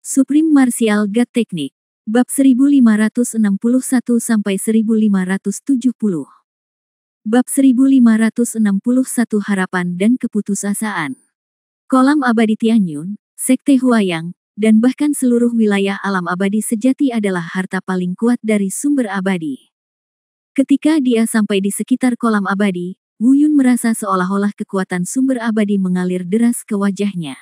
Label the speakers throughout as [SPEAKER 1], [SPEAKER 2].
[SPEAKER 1] Supreme Martial God Technique. Bab 1561-1570. Bab 1561 Harapan dan Keputusasaan. Kolam abadi Tianyun, Sekte Huayang, dan bahkan seluruh wilayah alam abadi sejati adalah harta paling kuat dari sumber abadi. Ketika dia sampai di sekitar kolam abadi, Wu Yun merasa seolah-olah kekuatan sumber abadi mengalir deras ke wajahnya.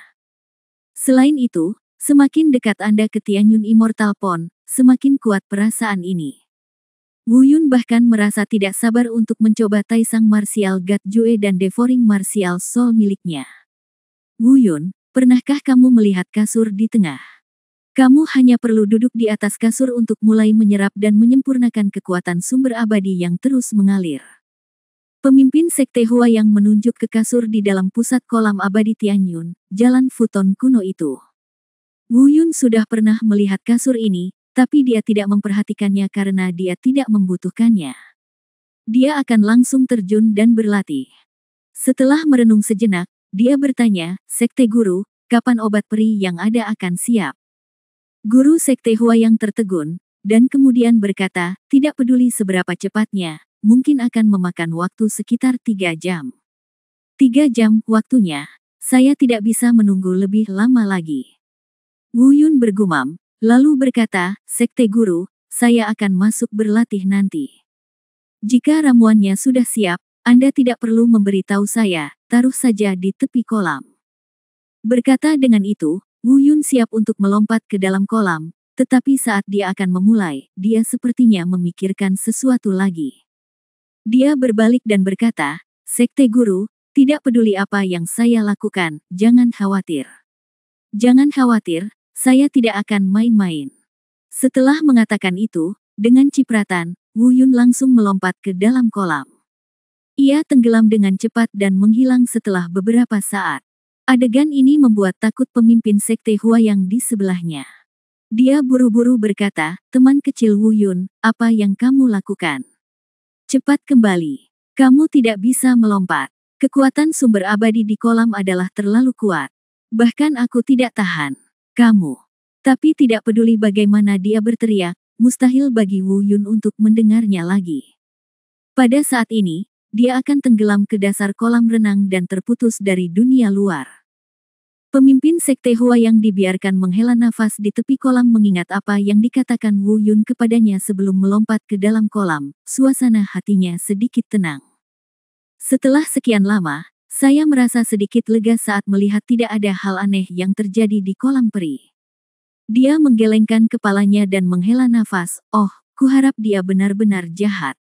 [SPEAKER 1] Selain itu, semakin dekat Anda ke Tianyun Immortal Pond, semakin kuat perasaan ini. Wu Yun bahkan merasa tidak sabar untuk mencoba Taisang Martial God Jue dan Devouring Martial Soul miliknya. Wu Yun, pernahkah kamu melihat kasur di tengah? Kamu hanya perlu duduk di atas kasur untuk mulai menyerap dan menyempurnakan kekuatan sumber abadi yang terus mengalir. Pemimpin Sekte Huayang menunjuk ke kasur di dalam pusat kolam abadi Tianyun, Jalan Futon kuno itu. Wu Yun sudah pernah melihat kasur ini, tapi dia tidak memperhatikannya karena dia tidak membutuhkannya. Dia akan langsung terjun dan berlatih. Setelah merenung sejenak, dia bertanya, "Sekte Guru, kapan obat peri yang ada akan siap?" Guru Sekte Huayang tertegun, dan kemudian berkata, "Tidak peduli seberapa cepatnya, mungkin akan memakan waktu sekitar 3 jam. 3 jam waktunya, saya tidak bisa menunggu lebih lama lagi." Wu Yun bergumam, lalu berkata, "Sekte Guru, saya akan masuk berlatih nanti. Jika ramuannya sudah siap, Anda tidak perlu memberitahu saya, taruh saja di tepi kolam." Berkata dengan itu, Wu Yun siap untuk melompat ke dalam kolam, tetapi saat dia akan memulai, dia sepertinya memikirkan sesuatu lagi. Dia berbalik dan berkata, "Sekte Guru, tidak peduli apa yang saya lakukan, jangan khawatir. Jangan khawatir, saya tidak akan main-main." Setelah mengatakan itu, dengan cipratan, Wu Yun langsung melompat ke dalam kolam. Ia tenggelam dengan cepat dan menghilang setelah beberapa saat. Adegan ini membuat takut pemimpin Sekte Huayang di sebelahnya. Dia buru-buru berkata, "Teman kecil Wu Yun, apa yang kamu lakukan? Cepat kembali. Kamu tidak bisa melompat. Kekuatan sumber abadi di kolam adalah terlalu kuat. Bahkan aku tidak tahan. Kamu." Tapi tidak peduli bagaimana dia berteriak, mustahil bagi Wu Yun untuk mendengarnya lagi. Pada saat ini, dia akan tenggelam ke dasar kolam renang dan terputus dari dunia luar. Pemimpin Sekte Huayang dibiarkan menghela nafas di tepi kolam mengingat apa yang dikatakan Wu Yun kepadanya sebelum melompat ke dalam kolam. Suasana hatinya sedikit tenang. "Setelah sekian lama, saya merasa sedikit lega saat melihat tidak ada hal aneh yang terjadi di kolam peri." Dia menggelengkan kepalanya dan menghela nafas, "Oh, kuharap dia benar-benar jahat."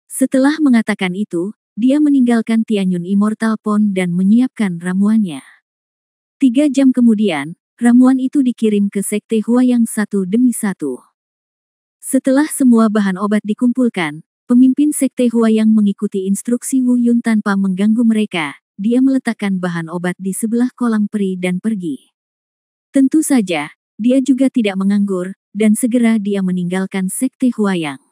[SPEAKER 1] Setelah mengatakan itu, dia meninggalkan Tianyun Immortal Pond dan menyiapkan ramuannya. 3 jam kemudian, ramuan itu dikirim ke Sekte Huayang satu demi satu. Setelah semua bahan obat dikumpulkan, pemimpin Sekte Huayang mengikuti instruksi Wu Yun tanpa mengganggu mereka. Dia meletakkan bahan obat di sebelah kolam peri dan pergi. Tentu saja, dia juga tidak menganggur, dan segera dia meninggalkan Sekte Huayang.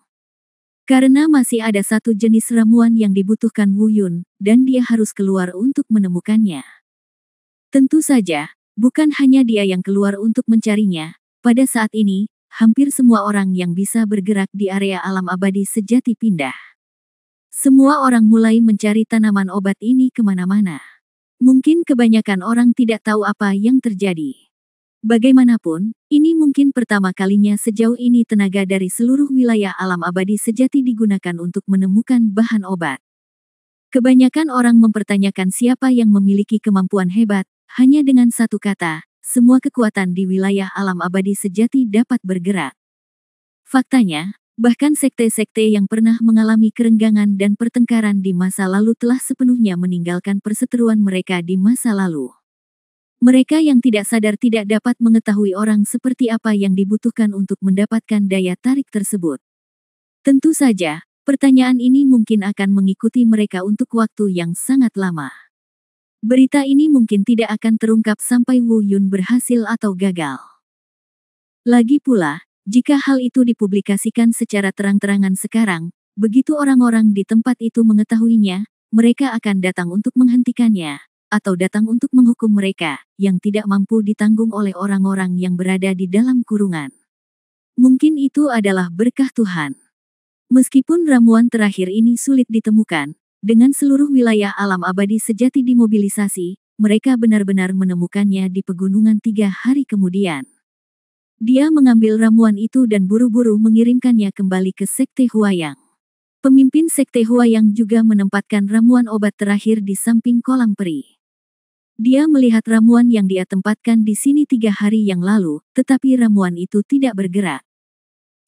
[SPEAKER 1] Karena masih ada satu jenis ramuan yang dibutuhkan Wu Yun, dan dia harus keluar untuk menemukannya. Tentu saja, bukan hanya dia yang keluar untuk mencarinya. Pada saat ini, hampir semua orang yang bisa bergerak di area alam abadi sejati pindah. Semua orang mulai mencari tanaman obat ini kemana-mana. Mungkin kebanyakan orang tidak tahu apa yang terjadi. Bagaimanapun, ini mungkin pertama kalinya sejauh ini tenaga dari seluruh wilayah alam abadi sejati digunakan untuk menemukan bahan obat. Kebanyakan orang mempertanyakan siapa yang memiliki kemampuan hebat. Hanya dengan satu kata, semua kekuatan di wilayah alam abadi sejati dapat bergerak. Faktanya, bahkan sekte-sekte yang pernah mengalami kerenggangan dan pertengkaran di masa lalu telah sepenuhnya meninggalkan perseteruan mereka di masa lalu. Mereka yang tidak sadar tidak dapat mengetahui orang seperti apa yang dibutuhkan untuk mendapatkan daya tarik tersebut. Tentu saja, pertanyaan ini mungkin akan mengikuti mereka untuk waktu yang sangat lama. Berita ini mungkin tidak akan terungkap sampai Wu Yun berhasil atau gagal. Lagi pula, jika hal itu dipublikasikan secara terang-terangan sekarang, begitu orang-orang di tempat itu mengetahuinya, mereka akan datang untuk menghentikannya. atau datang untuk menghukum mereka, yang tidak mampu ditanggung oleh orang-orang yang berada di dalam kurungan. Mungkin itu adalah berkah Tuhan. Meskipun ramuan terakhir ini sulit ditemukan, dengan seluruh wilayah alam abadi sejati dimobilisasi, mereka benar-benar menemukannya di pegunungan 3 hari kemudian. Dia mengambil ramuan itu dan buru-buru mengirimkannya kembali ke Sekte Huayang. Pemimpin Sekte Huayang juga menempatkan ramuan obat terakhir di samping kolam peri. Dia melihat ramuan yang dia tempatkan di sini 3 hari yang lalu, tetapi ramuan itu tidak bergerak.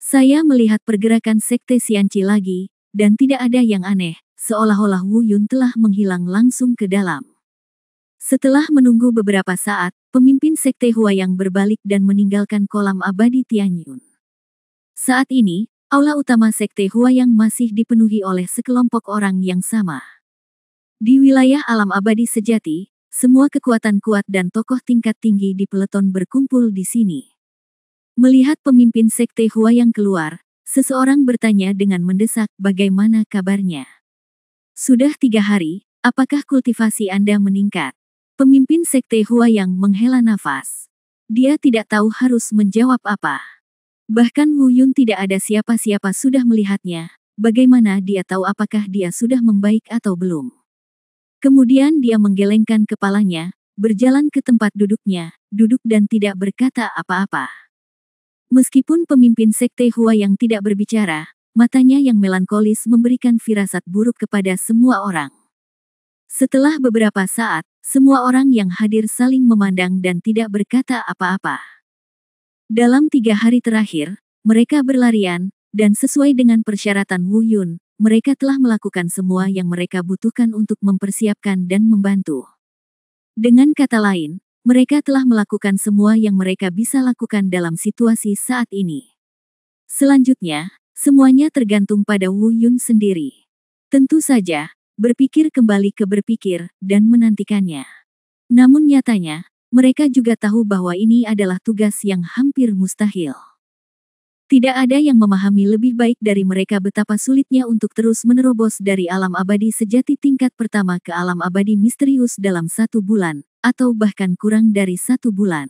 [SPEAKER 1] Saya melihat pergerakan Sekte Xianqi lagi, dan tidak ada yang aneh, seolah-olah Wu Yun telah menghilang langsung ke dalam. Setelah menunggu beberapa saat, pemimpin Sekte Huayang berbalik dan meninggalkan kolam abadi Tianyun. Saat ini, aula utama Sekte Huayang masih dipenuhi oleh sekelompok orang yang sama. Di wilayah alam abadi sejati, semua kekuatan kuat dan tokoh tingkat tinggi di peleton berkumpul di sini. Melihat pemimpin Sekte Huayang keluar, seseorang bertanya dengan mendesak bagaimana kabarnya. Sudah 3 hari, apakah kultivasi Anda meningkat? Pemimpin Sekte Huayang menghela nafas. Dia tidak tahu harus menjawab apa. Bahkan Wu Yun tidak ada siapa-siapa sudah melihatnya, bagaimana dia tahu apakah dia sudah membaik atau belum. Kemudian dia menggelengkan kepalanya, berjalan ke tempat duduknya, duduk dan tidak berkata apa-apa. Meskipun pemimpin Sekte Huayang tidak berbicara, matanya yang melankolis memberikan firasat buruk kepada semua orang. Setelah beberapa saat, semua orang yang hadir saling memandang dan tidak berkata apa-apa. Dalam 3 hari terakhir, mereka berlarian, dan sesuai dengan persyaratan Wu Yun, mereka telah melakukan semua yang mereka butuhkan untuk mempersiapkan dan membantu. Dengan kata lain, mereka telah melakukan semua yang mereka bisa lakukan dalam situasi saat ini. Selanjutnya, semuanya tergantung pada Wu Yun sendiri. Tentu saja, berpikir kembali ke berpikir, dan menantikannya. Namun nyatanya, mereka juga tahu bahwa ini adalah tugas yang hampir mustahil. Tidak ada yang memahami lebih baik dari mereka betapa sulitnya untuk terus menerobos dari alam abadi sejati tingkat pertama ke alam abadi misterius dalam 1 bulan, atau bahkan kurang dari 1 bulan.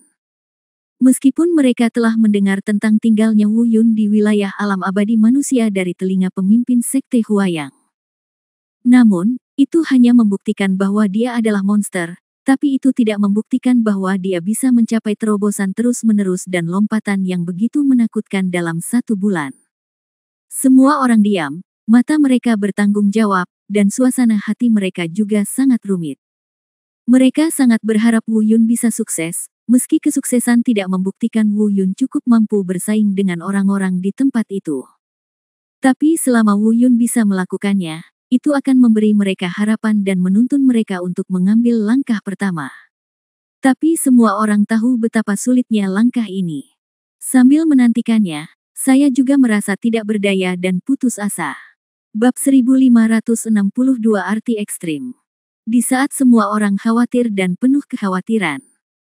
[SPEAKER 1] Meskipun mereka telah mendengar tentang tinggalnya Wu Yun di wilayah alam abadi manusia dari telinga pemimpin Sekte Huayang. Namun, itu hanya membuktikan bahwa dia adalah monster, tapi itu tidak membuktikan bahwa dia bisa mencapai terobosan terus-menerus dan lompatan yang begitu menakutkan dalam 1 bulan. Semua orang diam, mata mereka bertanggung jawab, dan suasana hati mereka juga sangat rumit. Mereka sangat berharap Wu Yun bisa sukses, meski kesuksesan tidak membuktikan Wu Yun cukup mampu bersaing dengan orang-orang di tempat itu. Tapi selama Wu Yun bisa melakukannya, itu akan memberi mereka harapan dan menuntun mereka untuk mengambil langkah pertama. Tapi semua orang tahu betapa sulitnya langkah ini. Sambil menantikannya, saya juga merasa tidak berdaya dan putus asa. Bab 1562 Arti Ekstrim. Di saat semua orang khawatir dan penuh kekhawatiran.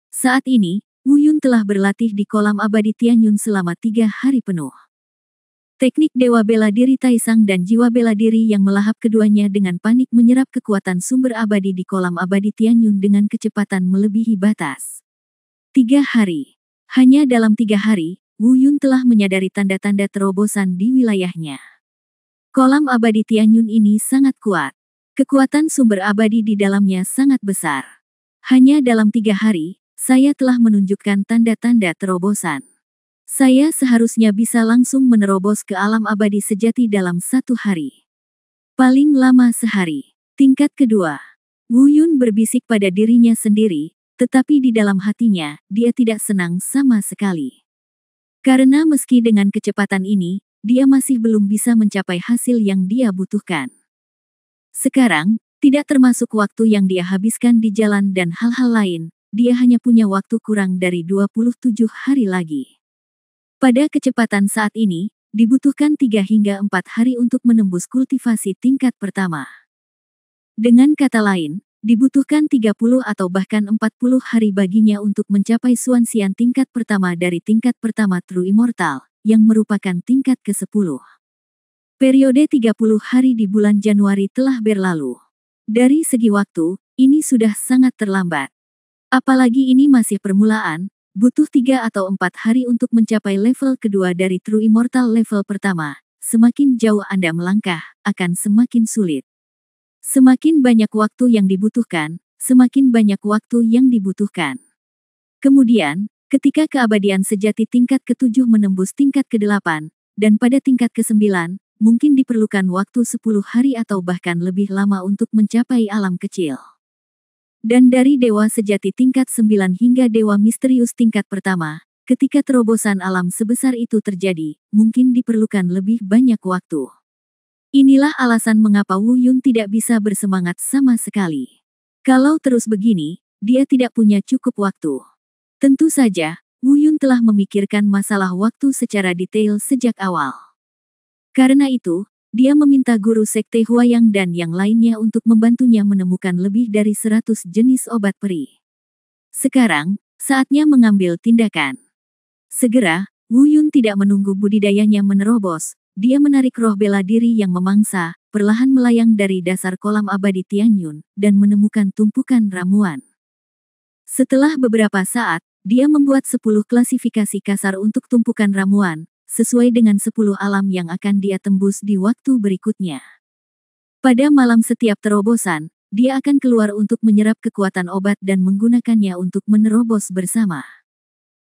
[SPEAKER 1] Saat ini, Wu Yun telah berlatih di kolam abadi Tianyun selama 3 hari penuh. Teknik Dewa Bela Diri Taisang dan Jiwa Bela Diri yang melahap keduanya dengan panik menyerap kekuatan sumber abadi di kolam abadi Tianyun dengan kecepatan melebihi batas. 3 hari. Hanya dalam 3 hari, Wu Yun telah menyadari tanda-tanda terobosan di wilayahnya. Kolam abadi Tianyun ini sangat kuat. Kekuatan sumber abadi di dalamnya sangat besar. Hanya dalam 3 hari, saya telah menunjukkan tanda-tanda terobosan. Saya seharusnya bisa langsung menerobos ke alam abadi sejati dalam 1 hari. Paling lama sehari. Tingkat kedua. Wu Yun berbisik pada dirinya sendiri, tetapi di dalam hatinya, dia tidak senang sama sekali. Karena meski dengan kecepatan ini, dia masih belum bisa mencapai hasil yang dia butuhkan. Sekarang, tidak termasuk waktu yang dia habiskan di jalan dan hal-hal lain, dia hanya punya waktu kurang dari 27 hari lagi. Pada kecepatan saat ini, dibutuhkan 3 hingga 4 hari untuk menembus kultivasi tingkat pertama. Dengan kata lain, dibutuhkan 30 atau bahkan 40 hari baginya untuk mencapai Xuanxian tingkat pertama dari tingkat pertama True Immortal, yang merupakan tingkat ke-10. Periode 30 hari di bulan Januari telah berlalu. Dari segi waktu, Ini sudah sangat terlambat. Apalagi ini masih permulaan, butuh 3 atau 4 hari untuk mencapai level kedua dari True Immortal level pertama. Semakin jauh Anda melangkah, akan semakin sulit. Semakin banyak waktu yang dibutuhkan, semakin banyak waktu yang dibutuhkan. Kemudian, ketika keabadian sejati tingkat ke-7 menembus tingkat ke-8, dan pada tingkat ke-9, mungkin diperlukan waktu 10 hari atau bahkan lebih lama untuk mencapai alam kecil. Dan dari dewa sejati tingkat 9 hingga dewa misterius tingkat pertama, ketika terobosan alam sebesar itu terjadi, mungkin diperlukan lebih banyak waktu. Inilah alasan mengapa Wu Yun tidak bisa bersemangat sama sekali. Kalau terus begini, dia tidak punya cukup waktu. Tentu saja, Wu Yun telah memikirkan masalah waktu secara detail sejak awal. Karena itu, dia meminta guru sekte Huayang dan yang lainnya untuk membantunya menemukan lebih dari 100 jenis obat peri. Sekarang, saatnya mengambil tindakan. Segera, Wu Yun tidak menunggu budidayanya menerobos, dia menarik roh bela diri yang memangsa, perlahan melayang dari dasar kolam abadi Tianyun, dan menemukan tumpukan ramuan. Setelah beberapa saat, dia membuat 10 klasifikasi kasar untuk tumpukan ramuan, sesuai dengan 10 alam yang akan dia tembus di waktu berikutnya. Pada malam setiap terobosan, dia akan keluar untuk menyerap kekuatan obat dan menggunakannya untuk menerobos bersama.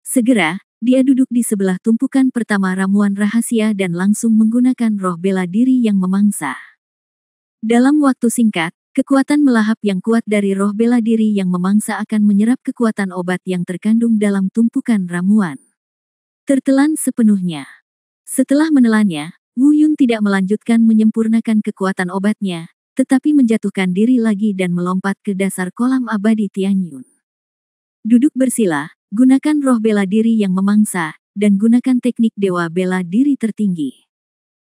[SPEAKER 1] Segera, dia duduk di sebelah tumpukan pertama ramuan rahasia dan langsung menggunakan roh bela diri yang memangsa. Dalam waktu singkat, kekuatan melahap yang kuat dari roh bela diri yang memangsa akan menyerap kekuatan obat yang terkandung dalam tumpukan ramuan. Tertelan sepenuhnya. Setelah menelannya, Wu Yun tidak melanjutkan menyempurnakan kekuatan obatnya, tetapi menjatuhkan diri lagi dan melompat ke dasar kolam abadi Tianyun. Duduk bersila, gunakan roh bela diri yang memangsa, dan gunakan teknik dewa bela diri tertinggi.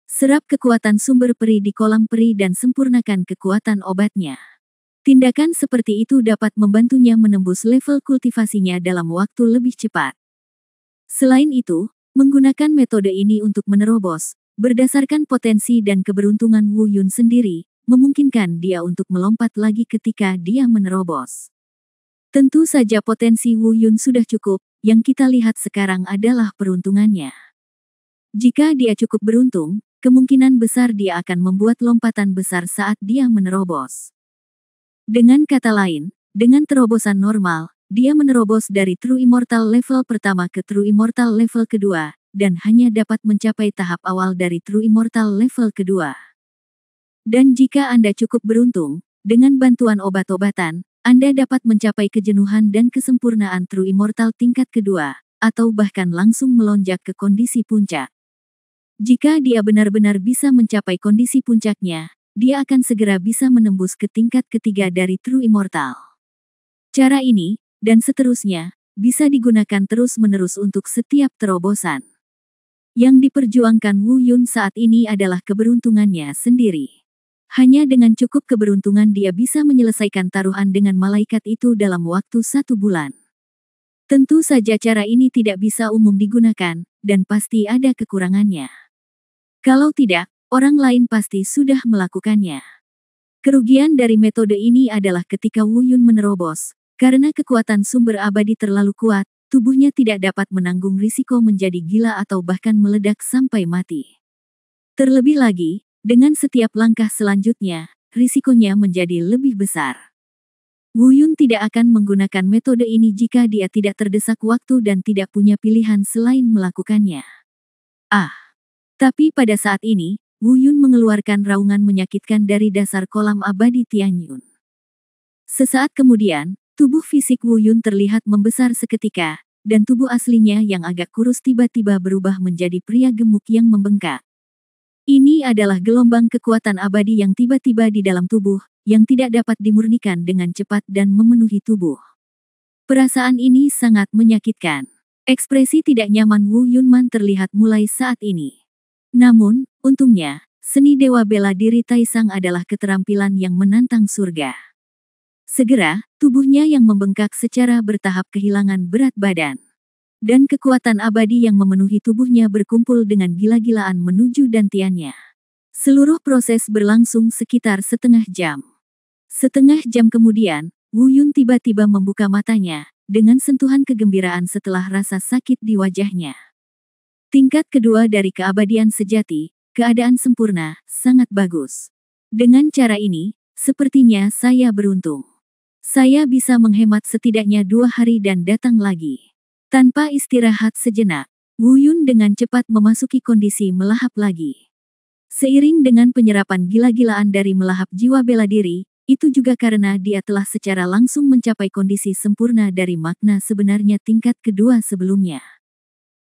[SPEAKER 1] Serap kekuatan sumber peri di kolam peri dan sempurnakan kekuatan obatnya. Tindakan seperti itu dapat membantunya menembus level kultivasinya dalam waktu lebih cepat. Selain itu, menggunakan metode ini untuk menerobos, berdasarkan potensi dan keberuntungan Wu Yun sendiri, memungkinkan dia untuk melompat lagi ketika dia menerobos. Tentu saja potensi Wu Yun sudah cukup, yang kita lihat sekarang adalah peruntungannya. Jika dia cukup beruntung, kemungkinan besar dia akan membuat lompatan besar saat dia menerobos. Dengan kata lain, dengan terobosan normal, dia menerobos dari True Immortal level pertama ke True Immortal level kedua, dan hanya dapat mencapai tahap awal dari True Immortal level kedua. Dan jika Anda cukup beruntung, dengan bantuan obat-obatan, Anda dapat mencapai kejenuhan dan kesempurnaan True Immortal tingkat kedua, atau bahkan langsung melonjak ke kondisi puncak. Jika dia benar-benar bisa mencapai kondisi puncaknya, dia akan segera bisa menembus ke tingkat ketiga dari True Immortal. Cara ini, dan seterusnya, bisa digunakan terus-menerus untuk setiap terobosan. Yang diperjuangkan Wu Yun saat ini adalah keberuntungannya sendiri. Hanya dengan cukup keberuntungan dia bisa menyelesaikan taruhan dengan malaikat itu dalam waktu 1 bulan. Tentu saja cara ini tidak bisa umum digunakan, dan pasti ada kekurangannya. Kalau tidak, orang lain pasti sudah melakukannya. Kerugian dari metode ini adalah ketika Wu Yun menerobos, karena kekuatan sumber abadi terlalu kuat, tubuhnya tidak dapat menanggung risiko menjadi gila atau bahkan meledak sampai mati. Terlebih lagi, dengan setiap langkah selanjutnya, risikonya menjadi lebih besar. Wu Yun tidak akan menggunakan metode ini jika dia tidak terdesak waktu dan tidak punya pilihan selain melakukannya. Tapi pada saat ini, Wu Yun mengeluarkan raungan menyakitkan dari dasar kolam abadi Tianyun. Sesaat kemudian, tubuh fisik Wu Yun terlihat membesar seketika, dan tubuh aslinya yang agak kurus tiba-tiba berubah menjadi pria gemuk yang membengkak. Ini adalah gelombang kekuatan abadi yang tiba-tiba di dalam tubuh, yang tidak dapat dimurnikan dengan cepat dan memenuhi tubuh. Perasaan ini sangat menyakitkan. Ekspresi tidak nyaman Wu Yunman terlihat mulai saat ini. Namun, untungnya, seni dewa bela diri Taisang adalah keterampilan yang menantang surga. Segera, tubuhnya yang membengkak secara bertahap kehilangan berat badan. Dan kekuatan abadi yang memenuhi tubuhnya berkumpul dengan gila-gilaan menuju dantiannya. Seluruh proses berlangsung sekitar setengah jam. Setengah jam kemudian, Wu Yun tiba-tiba membuka matanya, dengan sentuhan kegembiraan setelah rasa sakit di wajahnya. Tingkat kedua dari keabadian sejati, keadaan sempurna, sangat bagus. Dengan cara ini, sepertinya saya beruntung. Saya bisa menghemat setidaknya 2 hari dan datang lagi. Tanpa istirahat sejenak, Wu Yun dengan cepat memasuki kondisi melahap lagi. Seiring dengan penyerapan gila-gilaan dari melahap jiwa bela diri, itu juga karena dia telah secara langsung mencapai kondisi sempurna dari makna sebenarnya tingkat kedua sebelumnya.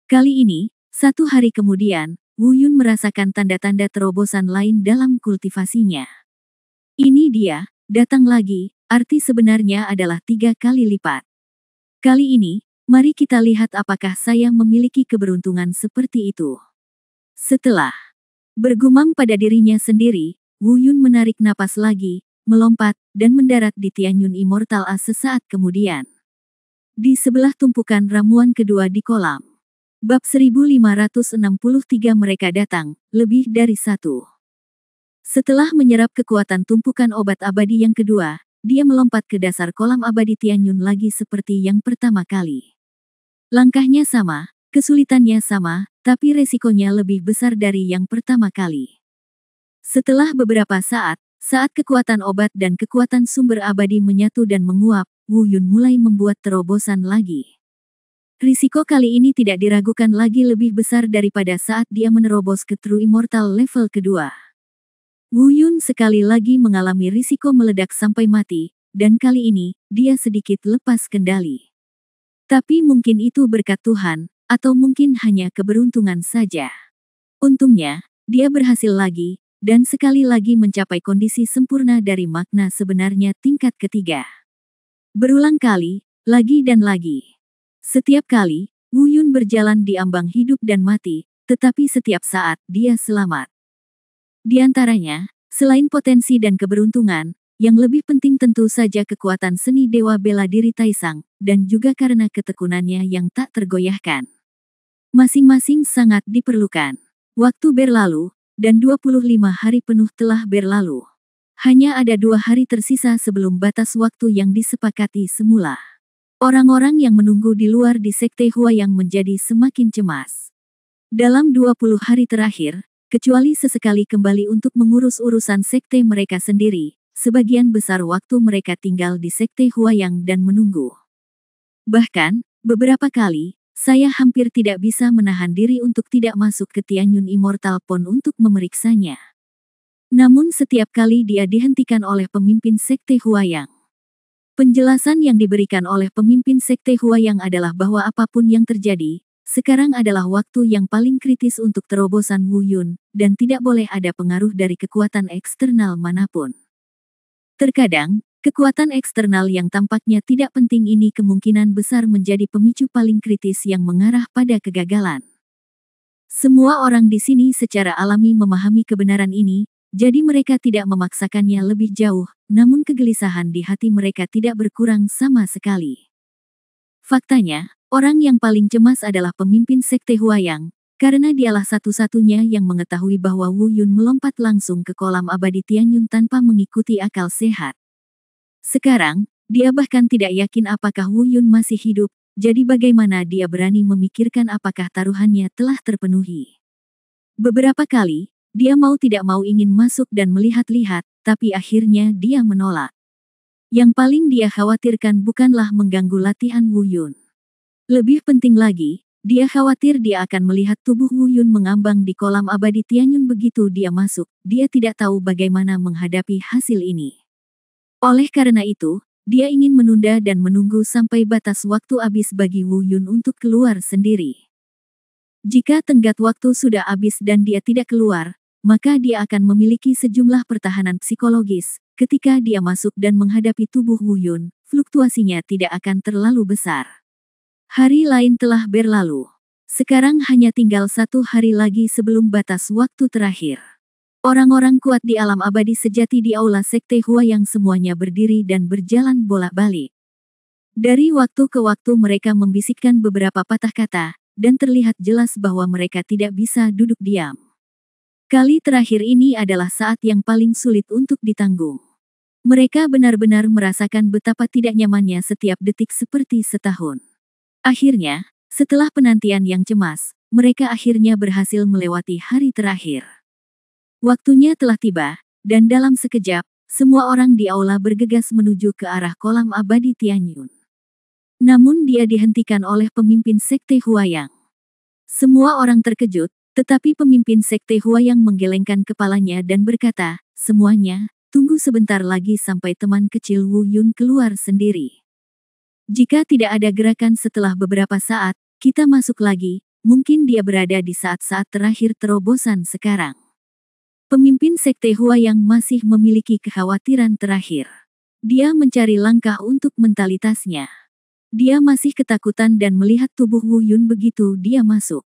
[SPEAKER 1] Kali ini, 1 hari kemudian, Wu Yun merasakan tanda-tanda terobosan lain dalam kultivasinya. Ini dia, datang lagi, arti sebenarnya adalah 3 kali lipat. Kali ini, mari kita lihat apakah saya memiliki keberuntungan seperti itu. Setelah bergumam pada dirinya sendiri, Wu Yun menarik napas lagi, melompat, dan mendarat di Tianyun Immortal A sesaat kemudian. Di sebelah tumpukan ramuan kedua di kolam. Bab 1563 mereka datang, lebih dari 1. Setelah menyerap kekuatan tumpukan obat abadi yang kedua, dia melompat ke dasar kolam abadi Tianyun lagi seperti yang pertama kali. Langkahnya sama, kesulitannya sama, tapi resikonya lebih besar dari yang pertama kali. Setelah beberapa saat kekuatan obat dan kekuatan sumber abadi menyatu dan menguap, Wu Yun mulai membuat terobosan lagi. Risiko kali ini tidak diragukan lagi lebih besar daripada saat dia menerobos ke True Immortal level kedua. Wu Yun sekali lagi mengalami risiko meledak sampai mati, dan kali ini, dia sedikit lepas kendali. Tapi mungkin itu berkat Tuhan, atau mungkin hanya keberuntungan saja. Untungnya, dia berhasil lagi, dan sekali lagi mencapai kondisi sempurna dari makna sebenarnya tingkat ketiga. Berulang kali, lagi dan lagi. Setiap kali, Wu Yun berjalan di ambang hidup dan mati, tetapi setiap saat dia selamat. Di antaranya, selain potensi dan keberuntungan, yang lebih penting tentu saja kekuatan seni dewa bela diri Taisang, dan juga karena ketekunannya yang tak tergoyahkan. Masing-masing sangat diperlukan. Waktu berlalu, dan 25 hari penuh telah berlalu. Hanya ada 2 hari tersisa sebelum batas waktu yang disepakati semula. Orang-orang yang menunggu di luar di Sekte Huayang menjadi semakin cemas. Dalam 20 hari terakhir, kecuali sesekali kembali untuk mengurus urusan sekte mereka sendiri, sebagian besar waktu mereka tinggal di Sekte Huayang dan menunggu. Bahkan, beberapa kali, saya hampir tidak bisa menahan diri untuk tidak masuk ke Tianyun Immortal Pond untuk memeriksanya. Namun setiap kali dia dihentikan oleh pemimpin Sekte Huayang. Penjelasan yang diberikan oleh pemimpin Sekte Huayang adalah bahwa apapun yang terjadi, sekarang adalah waktu yang paling kritis untuk terobosan Wu Yun, dan tidak boleh ada pengaruh dari kekuatan eksternal manapun. Terkadang, kekuatan eksternal yang tampaknya tidak penting ini kemungkinan besar menjadi pemicu paling kritis yang mengarah pada kegagalan. Semua orang di sini secara alami memahami kebenaran ini, jadi mereka tidak memaksakannya lebih jauh, namun kegelisahan di hati mereka tidak berkurang sama sekali. Faktanya, orang yang paling cemas adalah pemimpin Sekte Huayang, karena dialah satu-satunya yang mengetahui bahwa Wu Yun melompat langsung ke kolam abadi Tianyun tanpa mengikuti akal sehat. Sekarang, dia bahkan tidak yakin apakah Wu Yun masih hidup, jadi bagaimana dia berani memikirkan apakah taruhannya telah terpenuhi. Beberapa kali, dia mau tidak mau ingin masuk dan melihat-lihat, tapi akhirnya dia menolak. Yang paling dia khawatirkan bukanlah mengganggu latihan Wu Yun. Lebih penting lagi, dia khawatir dia akan melihat tubuh Wu Yun mengambang di kolam abadi Tianyun begitu dia masuk, dia tidak tahu bagaimana menghadapi hasil ini. Oleh karena itu, dia ingin menunda dan menunggu sampai batas waktu habis bagi Wu Yun untuk keluar sendiri. Jika tenggat waktu sudah habis dan dia tidak keluar, maka dia akan memiliki sejumlah pertahanan psikologis. Ketika dia masuk dan menghadapi tubuh Wu Yun, fluktuasinya tidak akan terlalu besar. Hari lain telah berlalu. Sekarang hanya tinggal 1 hari lagi sebelum batas waktu terakhir. Orang-orang kuat di alam abadi sejati di aula Sekte Huayang semuanya berdiri dan berjalan bolak-balik. Dari waktu ke waktu mereka membisikkan beberapa patah kata, dan terlihat jelas bahwa mereka tidak bisa duduk diam. Kali terakhir ini adalah saat yang paling sulit untuk ditanggung. Mereka benar-benar merasakan betapa tidak nyamannya setiap detik seperti setahun. Akhirnya, setelah penantian yang cemas, mereka akhirnya berhasil melewati hari terakhir. Waktunya telah tiba, dan dalam sekejap, semua orang di aula bergegas menuju ke arah kolam abadi Tianyun. Namun dia dihentikan oleh pemimpin Sekte Huayang. Semua orang terkejut, tetapi pemimpin Sekte Huayang menggelengkan kepalanya dan berkata, "Semuanya, tunggu sebentar lagi sampai teman kecil Wu Yun keluar sendiri. Jika tidak ada gerakan setelah beberapa saat, kita masuk lagi, mungkin dia berada di saat-saat terakhir terobosan sekarang." Pemimpin Sekte Huayang masih memiliki kekhawatiran terakhir. Dia mencari langkah untuk mentalitasnya. Dia masih ketakutan dan melihat tubuh Wu Yun begitu dia masuk.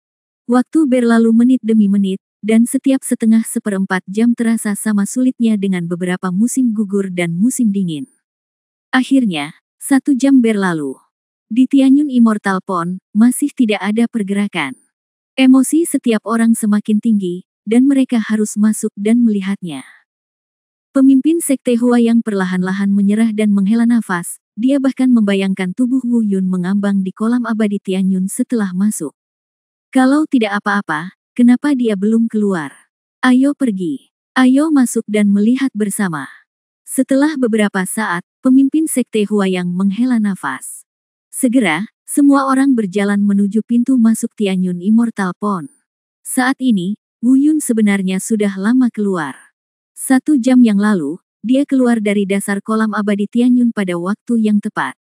[SPEAKER 1] Waktu berlalu menit demi menit, dan setiap setengah seperempat jam terasa sama sulitnya dengan beberapa musim gugur dan musim dingin. Akhirnya, 1 jam berlalu. Di Tianyun Immortal Pond, masih tidak ada pergerakan. Emosi setiap orang semakin tinggi, dan mereka harus masuk dan melihatnya. Pemimpin Sekte Huayang perlahan-lahan menyerah dan menghela nafas, dia bahkan membayangkan tubuh Wu Yun mengambang di kolam abadi Tianyun setelah masuk. Kalau tidak apa-apa, kenapa dia belum keluar? Ayo pergi. Ayo masuk dan melihat bersama. Setelah beberapa saat, pemimpin Sekte Huayang menghela nafas. Segera, semua orang berjalan menuju pintu masuk Tianyun Immortal Pond. Saat ini, Wu Yun sebenarnya sudah lama keluar. 1 jam yang lalu, dia keluar dari dasar kolam abadi Tianyun pada waktu yang tepat.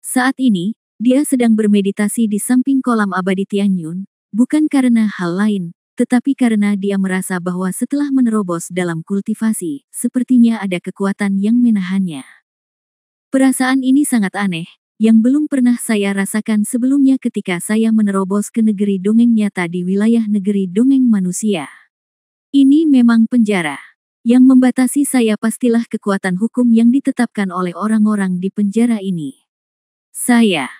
[SPEAKER 1] Saat ini, dia sedang bermeditasi di samping kolam abadi Tianyun, bukan karena hal lain, tetapi karena dia merasa bahwa setelah menerobos dalam kultivasi, sepertinya ada kekuatan yang menahannya. Perasaan ini sangat aneh, yang belum pernah saya rasakan sebelumnya ketika saya menerobos ke negeri dongeng nyata di wilayah negeri dongeng manusia. Ini memang penjara. Yang membatasi saya pastilah kekuatan hukum yang ditetapkan oleh orang-orang di penjara ini. Saya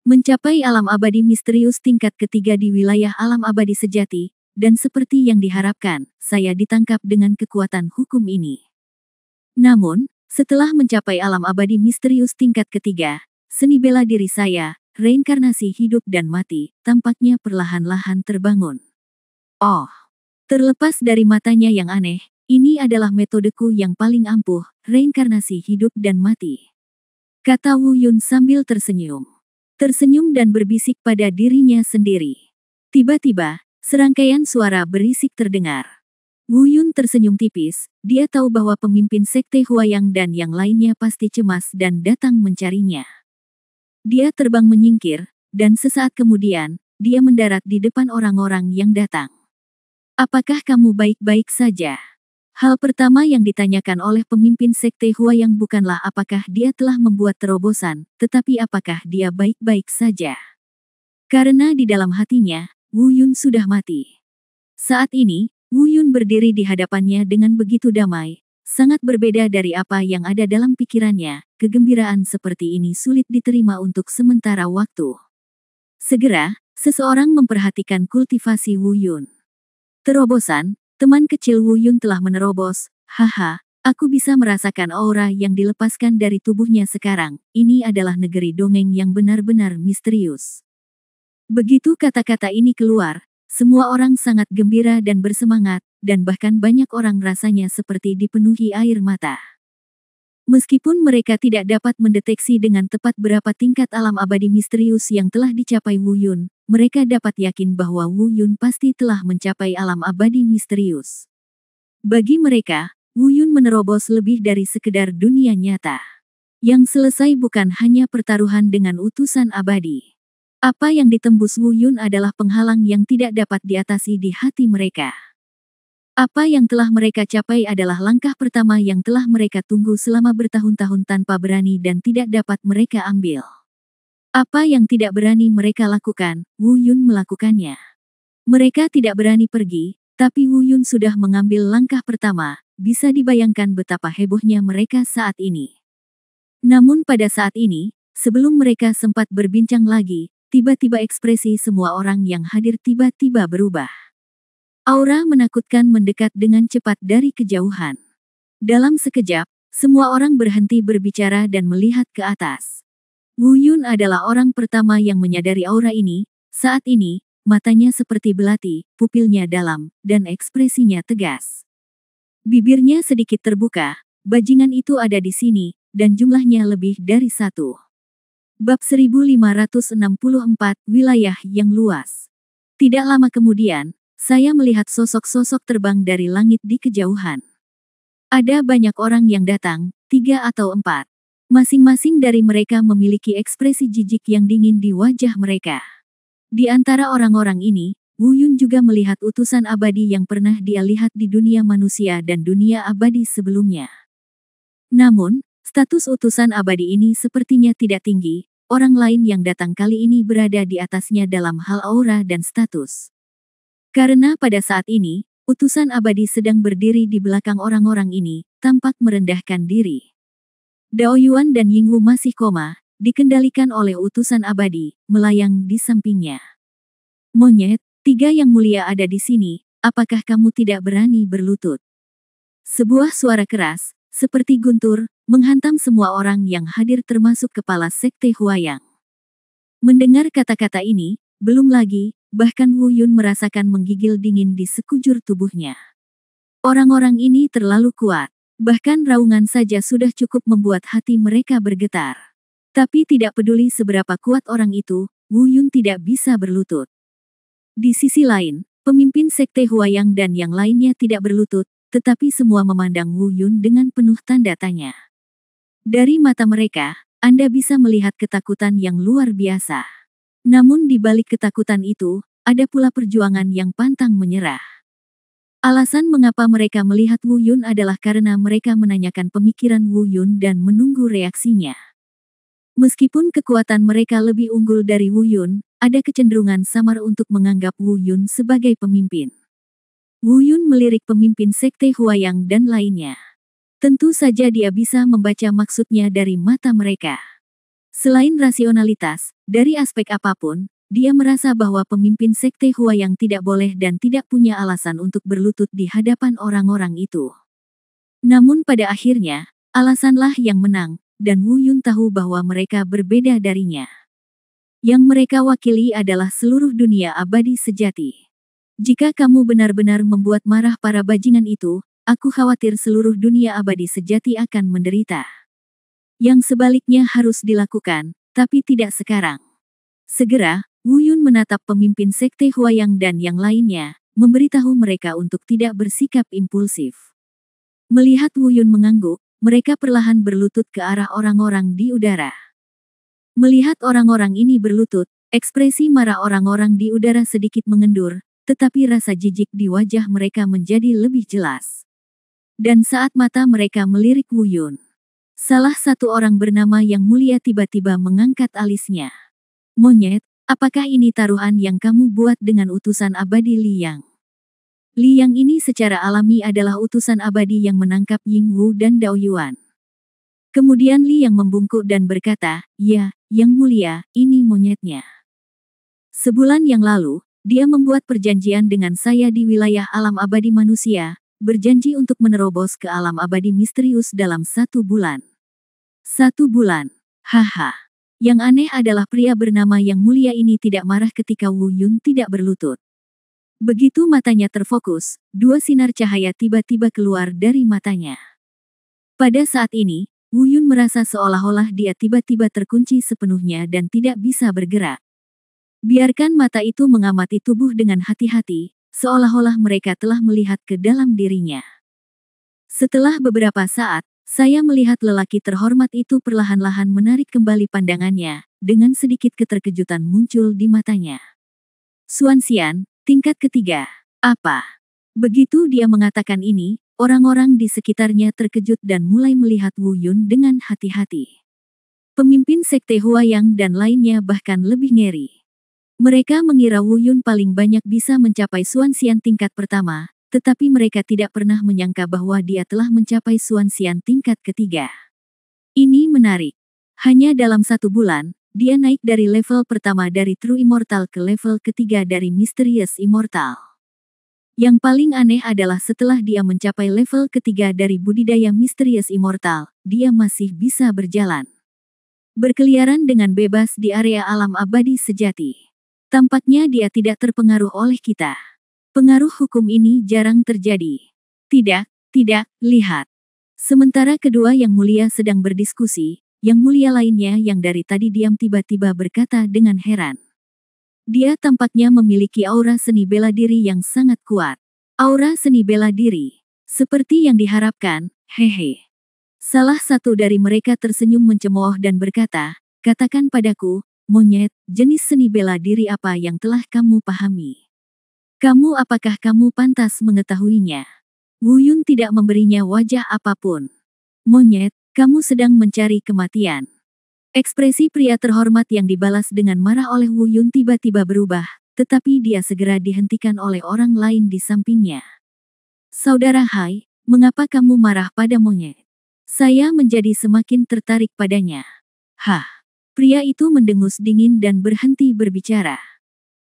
[SPEAKER 1] mencapai alam abadi misterius tingkat ketiga di wilayah alam abadi sejati, dan seperti yang diharapkan, saya ditangkap dengan kekuatan hukum ini. Namun, setelah mencapai alam abadi misterius tingkat ketiga, seni bela diri saya, reinkarnasi hidup dan mati, tampaknya perlahan-lahan terbangun. Oh, terlepas dari matanya yang aneh, ini adalah metodeku yang paling ampuh, reinkarnasi hidup dan mati. Kata Wu Yun sambil tersenyum. Tersenyum dan berbisik pada dirinya sendiri. Tiba-tiba, serangkaian suara berisik terdengar. Wu Yun tersenyum tipis, dia tahu bahwa pemimpin Sekte Huayang dan yang lainnya pasti cemas dan datang mencarinya. Dia terbang menyingkir, dan sesaat kemudian, dia mendarat di depan orang-orang yang datang. "Apakah kamu baik-baik saja?" Hal pertama yang ditanyakan oleh pemimpin Sekte Huayang bukanlah apakah dia telah membuat terobosan, tetapi apakah dia baik-baik saja. Karena di dalam hatinya, Wu Yun sudah mati. Saat ini, Wu Yun berdiri di hadapannya dengan begitu damai, sangat berbeda dari apa yang ada dalam pikirannya. Kegembiraan seperti ini sulit diterima untuk sementara waktu. Segera, seseorang memperhatikan kultivasi Wu Yun. Terobosan, teman kecil Wu Yun telah menerobos. Haha, aku bisa merasakan aura yang dilepaskan dari tubuhnya sekarang. Ini adalah negeri dongeng yang benar-benar misterius. Begitu kata-kata ini keluar, semua orang sangat gembira dan bersemangat, dan bahkan banyak orang rasanya seperti dipenuhi air mata. Meskipun mereka tidak dapat mendeteksi dengan tepat berapa tingkat alam abadi misterius yang telah dicapai Wu Yun, mereka dapat yakin bahwa Wu Yun pasti telah mencapai alam abadi misterius. Bagi mereka, Wu Yun menerobos lebih dari sekedar dunia nyata. Yang selesai bukan hanya pertaruhan dengan utusan abadi. Apa yang ditembus Wu Yun adalah penghalang yang tidak dapat diatasi di hati mereka. Apa yang telah mereka capai adalah langkah pertama yang telah mereka tunggu selama bertahun-tahun tanpa berani dan tidak dapat mereka ambil. Apa yang tidak berani mereka lakukan, Wu Yun melakukannya. Mereka tidak berani pergi, tapi Wu Yun sudah mengambil langkah pertama. Bisa dibayangkan betapa hebohnya mereka saat ini. Namun pada saat ini, sebelum mereka sempat berbincang lagi, tiba-tiba ekspresi semua orang yang hadir tiba-tiba berubah. Aura menakutkan mendekat dengan cepat dari kejauhan. Dalam sekejap, Semua orang berhenti berbicara dan melihat ke atas. Wu Yun adalah orang pertama yang menyadari aura ini. Saat ini, matanya seperti belati, pupilnya dalam, dan ekspresinya tegas. Bibirnya sedikit terbuka. Bajingan itu ada di sini, dan jumlahnya lebih dari satu. Bab 1564, Wilayah yang Luas. Tidak lama kemudian, saya melihat sosok-sosok terbang dari langit di kejauhan. Ada banyak orang yang datang, 3 atau 4. Masing-masing dari mereka memiliki ekspresi jijik yang dingin di wajah mereka. Di antara orang-orang ini, Wu Yun juga melihat utusan abadi yang pernah dia lihat di dunia manusia dan dunia abadi sebelumnya. Namun, status utusan abadi ini sepertinya tidak tinggi. Orang lain yang datang kali ini berada di atasnya dalam hal aura dan status. Karena pada saat ini, utusan abadi sedang berdiri di belakang orang-orang ini, tampak merendahkan diri. Dao Yuan dan Yingwu masih koma, dikendalikan oleh utusan abadi, melayang di sampingnya. Monyet, 3 yang mulia ada di sini, apakah kamu tidak berani berlutut? Sebuah suara keras, seperti guntur, menghantam semua orang yang hadir termasuk kepala sekte Huayang. Mendengar kata-kata ini, belum lagi, bahkan Wu Yun merasakan menggigil dingin di sekujur tubuhnya. Orang-orang ini terlalu kuat, bahkan raungan saja sudah cukup membuat hati mereka bergetar. Tapi tidak peduli seberapa kuat orang itu, Wu Yun tidak bisa berlutut. Di sisi lain, pemimpin sekte Huayang dan yang lainnya tidak berlutut, tetapi semua memandang Wu Yun dengan penuh tanda tanya. Dari mata mereka, Anda bisa melihat ketakutan yang luar biasa. Namun di balik ketakutan itu, ada pula perjuangan yang pantang menyerah. Alasan mengapa mereka melihat Wu Yun adalah karena mereka menanyakan pemikiran Wu Yun dan menunggu reaksinya. Meskipun kekuatan mereka lebih unggul dari Wu Yun, ada kecenderungan samar untuk menganggap Wu Yun sebagai pemimpin. Wu Yun melirik pemimpin sekte Huayang dan lainnya. Tentu saja dia bisa membaca maksudnya dari mata mereka. Selain rasionalitas, dari aspek apapun, dia merasa bahwa pemimpin sekte Huayang tidak boleh dan tidak punya alasan untuk berlutut di hadapan orang-orang itu. Namun pada akhirnya, alasanlah yang menang, dan Wu Yun tahu bahwa mereka berbeda darinya. Yang mereka wakili adalah seluruh dunia abadi sejati. Jika kamu benar-benar membuat marah para bajingan itu, aku khawatir seluruh dunia abadi sejati akan menderita. Yang sebaliknya harus dilakukan, tapi tidak sekarang. Segera, Wu Yun menatap pemimpin sekte Huayang dan yang lainnya, memberitahu mereka untuk tidak bersikap impulsif. Melihat Wu Yun mengangguk, mereka perlahan berlutut ke arah orang-orang di udara. Melihat orang-orang ini berlutut, ekspresi marah orang-orang di udara sedikit mengendur, tetapi rasa jijik di wajah mereka menjadi lebih jelas. Dan saat mata mereka melirik Wu Yun, salah satu orang bernama Yang Mulia tiba-tiba mengangkat alisnya. Monyet, apakah ini taruhan yang kamu buat dengan utusan abadi Liyang? Liyang ini secara alami adalah utusan abadi yang menangkap Yingwu dan Dao Yuan. Kemudian Liyang membungkuk dan berkata, "Ya, Yang Mulia, ini monyetnya. Sebulan yang lalu, dia membuat perjanjian dengan saya di wilayah alam abadi manusia, berjanji untuk menerobos ke alam abadi misterius dalam 1 bulan. 1 bulan, haha." Yang aneh adalah pria bernama Yang Mulia ini tidak marah ketika Wu Yun tidak berlutut. Begitu matanya terfokus, 2 sinar cahaya tiba-tiba keluar dari matanya. Pada saat ini, Wu Yun merasa seolah-olah dia tiba-tiba terkunci sepenuhnya dan tidak bisa bergerak. Biarkan mata itu mengamati tubuh dengan hati-hati, seolah-olah mereka telah melihat ke dalam dirinya. Setelah beberapa saat, saya melihat lelaki terhormat itu perlahan-lahan menarik kembali pandangannya, dengan sedikit keterkejutan muncul di matanya. Xuanxian, tingkat ketiga. Apa? Begitu dia mengatakan ini, orang-orang di sekitarnya terkejut dan mulai melihat Wu Yun dengan hati-hati. Pemimpin sekte Huayang dan lainnya bahkan lebih ngeri. Mereka mengira Wu Yun paling banyak bisa mencapai Xuanxian tingkat pertama, tetapi mereka tidak pernah menyangka bahwa dia telah mencapai Xuanxian tingkat ketiga. Ini menarik. Hanya dalam 1 bulan, dia naik dari level pertama dari True Immortal ke level ketiga dari Mysterious Immortal. Yang paling aneh adalah setelah dia mencapai level ketiga dari budidaya misterius immortal, dia masih bisa berjalan. Berkeliaran dengan bebas di area alam abadi sejati. Tampaknya dia tidak terpengaruh oleh kita. Pengaruh hukum ini jarang terjadi. Tidak, lihat. Sementara kedua yang mulia sedang berdiskusi, yang mulia lainnya yang dari tadi diam tiba-tiba berkata dengan heran. Dia tampaknya memiliki aura seni bela diri yang sangat kuat. Aura seni bela diri. Seperti yang diharapkan, hehe. Salah satu dari mereka tersenyum mencemooh dan berkata, katakan padaku, monyet, jenis seni bela diri apa yang telah kamu pahami? Apakah kamu pantas mengetahuinya? Wu Yun tidak memberinya wajah apapun. Monyet, kamu sedang mencari kematian. Ekspresi pria terhormat yang dibalas dengan marah oleh Wu Yun tiba-tiba berubah, tetapi dia segera dihentikan oleh orang lain di sampingnya. Saudara Hai, mengapa kamu marah pada monyet? Saya menjadi semakin tertarik padanya. Hah, pria itu mendengus dingin dan berhenti berbicara.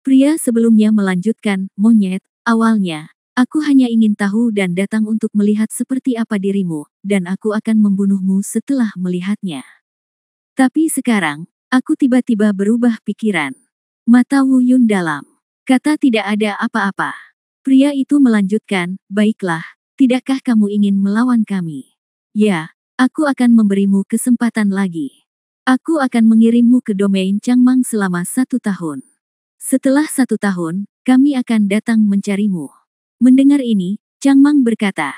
[SPEAKER 1] Pria sebelumnya melanjutkan, monyet, awalnya, aku hanya ingin tahu dan datang untuk melihat seperti apa dirimu, dan aku akan membunuhmu setelah melihatnya. Tapi sekarang, aku tiba-tiba berubah pikiran. Mata Wu Yun dalam. Kata tidak ada apa-apa. Pria itu melanjutkan, baiklah, tidakkah kamu ingin melawan kami? Ya, aku akan memberimu kesempatan lagi. Aku akan mengirimmu ke domain Changmang selama 1 tahun. Setelah 1 tahun, kami akan datang mencarimu. Mendengar ini, Changmang berkata.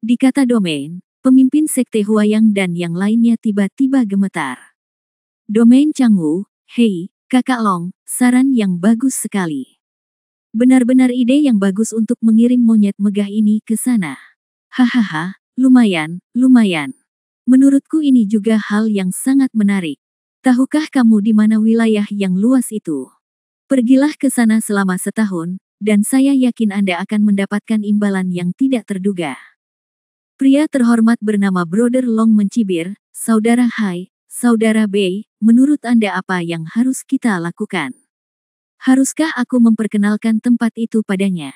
[SPEAKER 1] Di kata domain, pemimpin sekte Huayang dan yang lainnya tiba-tiba gemetar. Domain Changwu, hei, kakak Long, saran yang bagus sekali. Benar-benar ide yang bagus untuk mengirim monyet megah ini ke sana. Hahaha, lumayan. Menurutku ini juga hal yang sangat menarik. Tahukah kamu di mana wilayah yang luas itu? Pergilah ke sana selama 1 tahun, dan saya yakin Anda akan mendapatkan imbalan yang tidak terduga. Pria terhormat bernama Brother Long mencibir, Saudara Hai, Saudara Bei, menurut Anda apa yang harus kita lakukan? Haruskah aku memperkenalkan tempat itu padanya?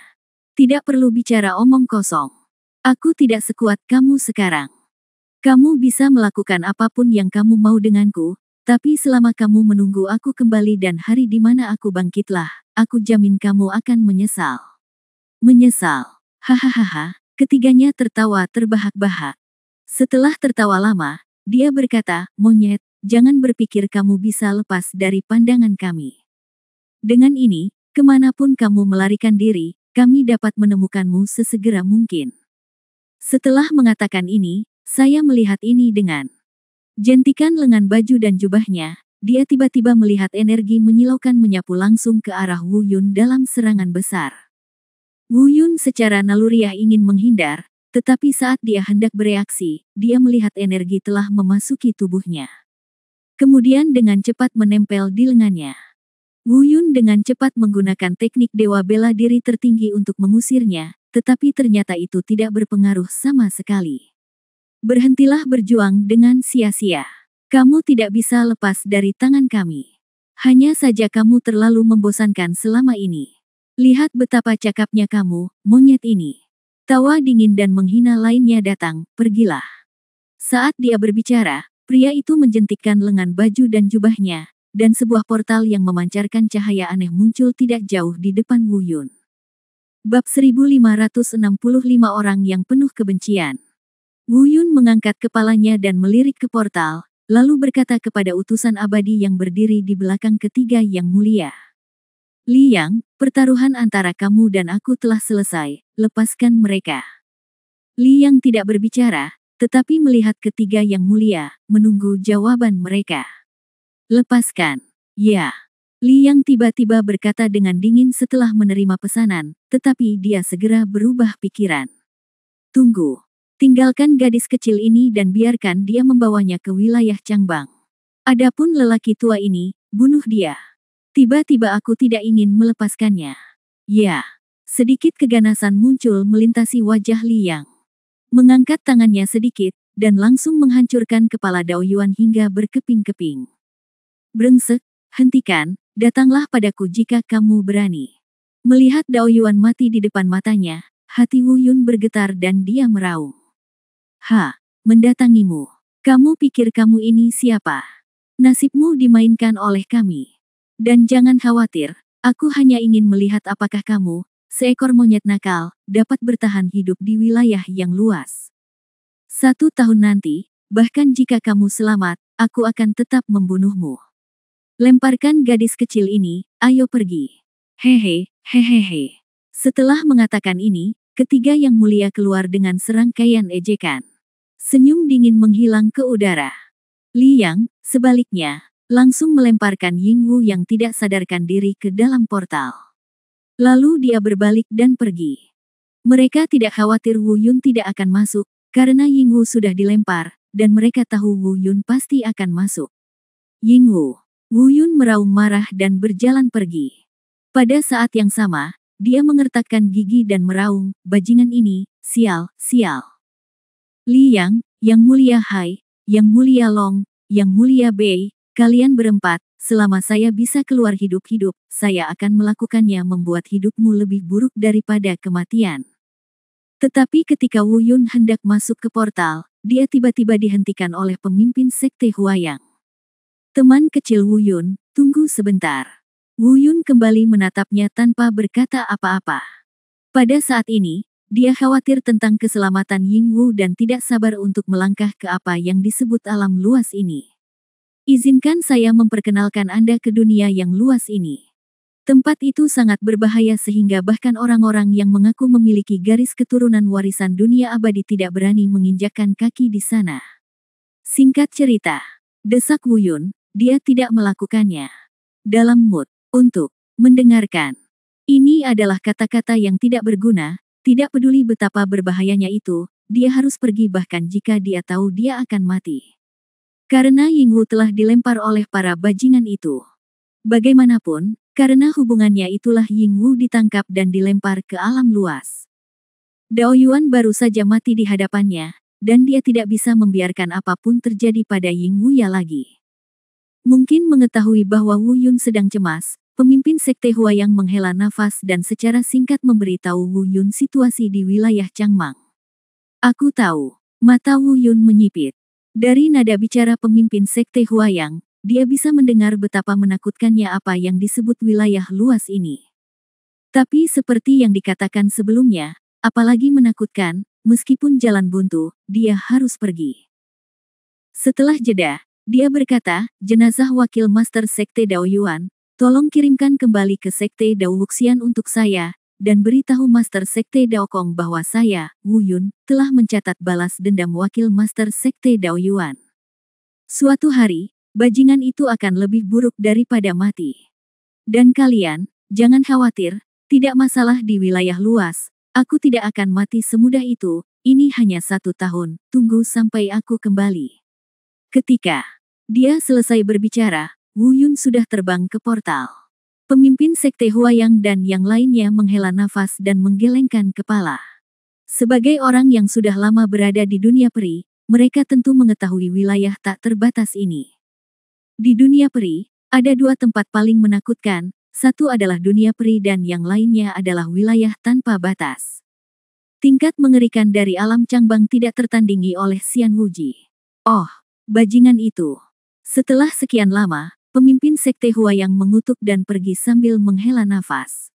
[SPEAKER 1] Tidak perlu bicara omong kosong. Aku tidak sekuat kamu sekarang. Kamu bisa melakukan apapun yang kamu mau denganku, tapi selama kamu menunggu aku kembali dan hari di mana aku bangkitlah, aku jamin kamu akan menyesal. Menyesal. Hahaha. Ketiganya tertawa terbahak-bahak. Setelah tertawa lama, dia berkata, monyet, jangan berpikir kamu bisa lepas dari pandangan kami. Dengan ini, kemanapun kamu melarikan diri, kami dapat menemukanmu sesegera mungkin. Setelah mengatakan ini, saya melihat ini dengan jentikan lengan baju dan jubahnya, dia tiba-tiba melihat energi menyilaukan menyapu langsung ke arah Wu Yun dalam serangan besar. Wu Yun secara naluriah ingin menghindar, tetapi saat dia hendak bereaksi, dia melihat energi telah memasuki tubuhnya. Kemudian dengan cepat menempel di lengannya. Wu Yun dengan cepat menggunakan teknik dewa bela diri tertinggi untuk mengusirnya, tetapi ternyata itu tidak berpengaruh sama sekali. Berhentilah berjuang dengan sia-sia. Kamu tidak bisa lepas dari tangan kami. Hanya saja kamu terlalu membosankan selama ini. Lihat betapa cakapnya kamu, monyet ini. Tawa dingin dan menghina lainnya datang, pergilah. Saat dia berbicara, pria itu menjentikkan lengan baju dan jubahnya, dan sebuah portal yang memancarkan cahaya aneh muncul tidak jauh di depan Wu Yun. Bab 1565 orang yang penuh kebencian. Wu Yun mengangkat kepalanya dan melirik ke portal, lalu berkata kepada utusan abadi yang berdiri di belakang ketiga yang mulia. Liang, pertaruhan antara kamu dan aku telah selesai, lepaskan mereka. Liang tidak berbicara, tetapi melihat ketiga yang mulia, menunggu jawaban mereka. Lepaskan. Ya. Liang tiba-tiba berkata dengan dingin setelah menerima pesanan, tetapi dia segera berubah pikiran. Tunggu. Tinggalkan gadis kecil ini dan biarkan dia membawanya ke wilayah Changbang. Adapun lelaki tua ini, bunuh dia. Tiba-tiba aku tidak ingin melepaskannya. Ya. Sedikit keganasan muncul melintasi wajah Liang. Mengangkat tangannya sedikit, dan langsung menghancurkan kepala Dao Yuan hingga berkeping-keping. Brengsek, hentikan, datanglah padaku jika kamu berani. Melihat Dao Yuan mati di depan matanya, hati Wu Yun bergetar dan dia meraung. Mendatangimu. Kamu pikir kamu ini siapa? Nasibmu dimainkan oleh kami. Dan jangan khawatir, aku hanya ingin melihat apakah kamu, seekor monyet nakal, dapat bertahan hidup di wilayah yang luas. 1 tahun nanti, bahkan jika kamu selamat, aku akan tetap membunuhmu. Lemparkan gadis kecil ini, ayo pergi. Hehehe. Setelah mengatakan ini, ketiga yang mulia keluar dengan serangkaian ejekan. Senyum dingin menghilang ke udara. Li Yang, sebaliknya, langsung melemparkan Yingwu yang tidak sadarkan diri ke dalam portal. Lalu dia berbalik dan pergi. Mereka tidak khawatir Wu Yun tidak akan masuk, karena Yingwu sudah dilempar, dan mereka tahu Wu Yun pasti akan masuk. Yingwu. Wu Yun meraung marah dan berjalan pergi. Pada saat yang sama, dia mengertakkan gigi dan meraung, bajingan ini, sial. Li Yang, Yang Mulia Hai, Yang Mulia Long, Yang Mulia Bei, kalian berempat, selama saya bisa keluar hidup-hidup, saya akan melakukannya membuat hidupmu lebih buruk daripada kematian. Tetapi ketika Wu Yun hendak masuk ke portal, dia tiba-tiba dihentikan oleh pemimpin sekte Huayang. Teman kecil Wu Yun, tunggu sebentar. Wu Yun kembali menatapnya tanpa berkata apa-apa. Pada saat ini, dia khawatir tentang keselamatan Yingwu dan tidak sabar untuk melangkah ke apa yang disebut alam luas ini. Izinkan saya memperkenalkan Anda ke dunia yang luas ini. Tempat itu sangat berbahaya sehingga bahkan orang-orang yang mengaku memiliki garis keturunan warisan dunia abadi tidak berani menginjakkan kaki di sana. Singkat cerita, desak Wu Yun, dia tidak melakukannya. Dalam mood untuk mendengarkan. Ini adalah kata-kata yang tidak berguna. Tidak peduli betapa berbahayanya itu, dia harus pergi bahkan jika dia tahu dia akan mati. Karena Yingwu telah dilempar oleh para bajingan itu. Bagaimanapun, karena hubungannya itulah Yingwu ditangkap dan dilempar ke alam luas. Dao Yuan baru saja mati di hadapannya, dan dia tidak bisa membiarkan apapun terjadi pada Yingwu ya lagi. Mungkin mengetahui bahwa Wu Yun sedang cemas, pemimpin sekte Huayang menghela nafas dan secara singkat memberitahu Wu Yun situasi di wilayah Changmang. Aku tahu. Mata Wu Yun menyipit. Dari nada bicara pemimpin sekte Huayang, dia bisa mendengar betapa menakutkannya apa yang disebut wilayah luas ini. Tapi seperti yang dikatakan sebelumnya, apalagi menakutkan, meskipun jalan buntu, dia harus pergi. Setelah jeda, dia berkata, jenazah wakil master sekte Dao Yuan, tolong kirimkan kembali ke Sekte Dao Wuxian untuk saya, dan beritahu Master Sekte Dao Kong bahwa saya, Wu Yun, telah mencatat balas dendam wakil Master Sekte Dao Yuan. Suatu hari, bajingan itu akan lebih buruk daripada mati. Dan kalian, jangan khawatir, tidak masalah di wilayah luas, aku tidak akan mati semudah itu, ini hanya 1 tahun, tunggu sampai aku kembali. Ketika dia selesai berbicara, Wu Yun sudah terbang ke portal. Pemimpin sekte Huayang dan yang lainnya menghela nafas dan menggelengkan kepala. Sebagai orang yang sudah lama berada di dunia peri, mereka tentu mengetahui wilayah tak terbatas ini. Di dunia peri, ada 2 tempat paling menakutkan, satu adalah dunia peri dan yang lainnya adalah wilayah tanpa batas. Tingkat mengerikan dari alam Changbang tidak tertandingi oleh Xian Wuji. Oh, bajingan itu. Setelah sekian lama, pemimpin sekte Huayang mengutuk dan pergi sambil menghela nafas.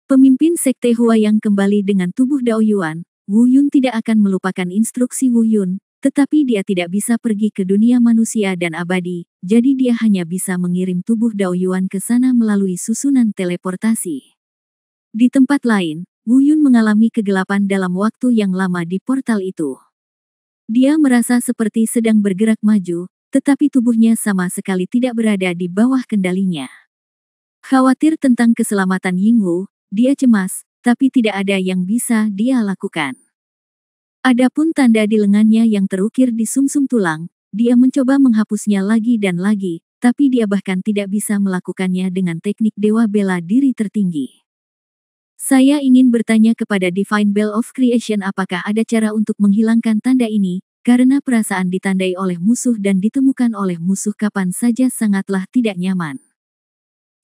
[SPEAKER 1] Pemimpin sekte Huayang kembali dengan tubuh Dao Yuan. Wu Yun tidak akan melupakan instruksi Wu Yun, tetapi dia tidak bisa pergi ke dunia manusia dan abadi, jadi dia hanya bisa mengirim tubuh Dao Yuan ke sana melalui susunan teleportasi. Di tempat lain, Wu Yun mengalami kegelapan dalam waktu yang lama di portal itu. Dia merasa seperti sedang bergerak maju, tetapi tubuhnya sama sekali tidak berada di bawah kendalinya. Khawatir tentang keselamatan Yingwu, dia cemas, tapi tidak ada yang bisa dia lakukan. Adapun tanda di lengannya yang terukir di sumsum tulang, dia mencoba menghapusnya lagi dan lagi, tapi dia bahkan tidak bisa melakukannya dengan teknik dewa bela diri tertinggi. Saya ingin bertanya kepada Divine Bell of Creation apakah ada cara untuk menghilangkan tanda ini, karena perasaan ditandai oleh musuh dan ditemukan oleh musuh kapan saja sangatlah tidak nyaman.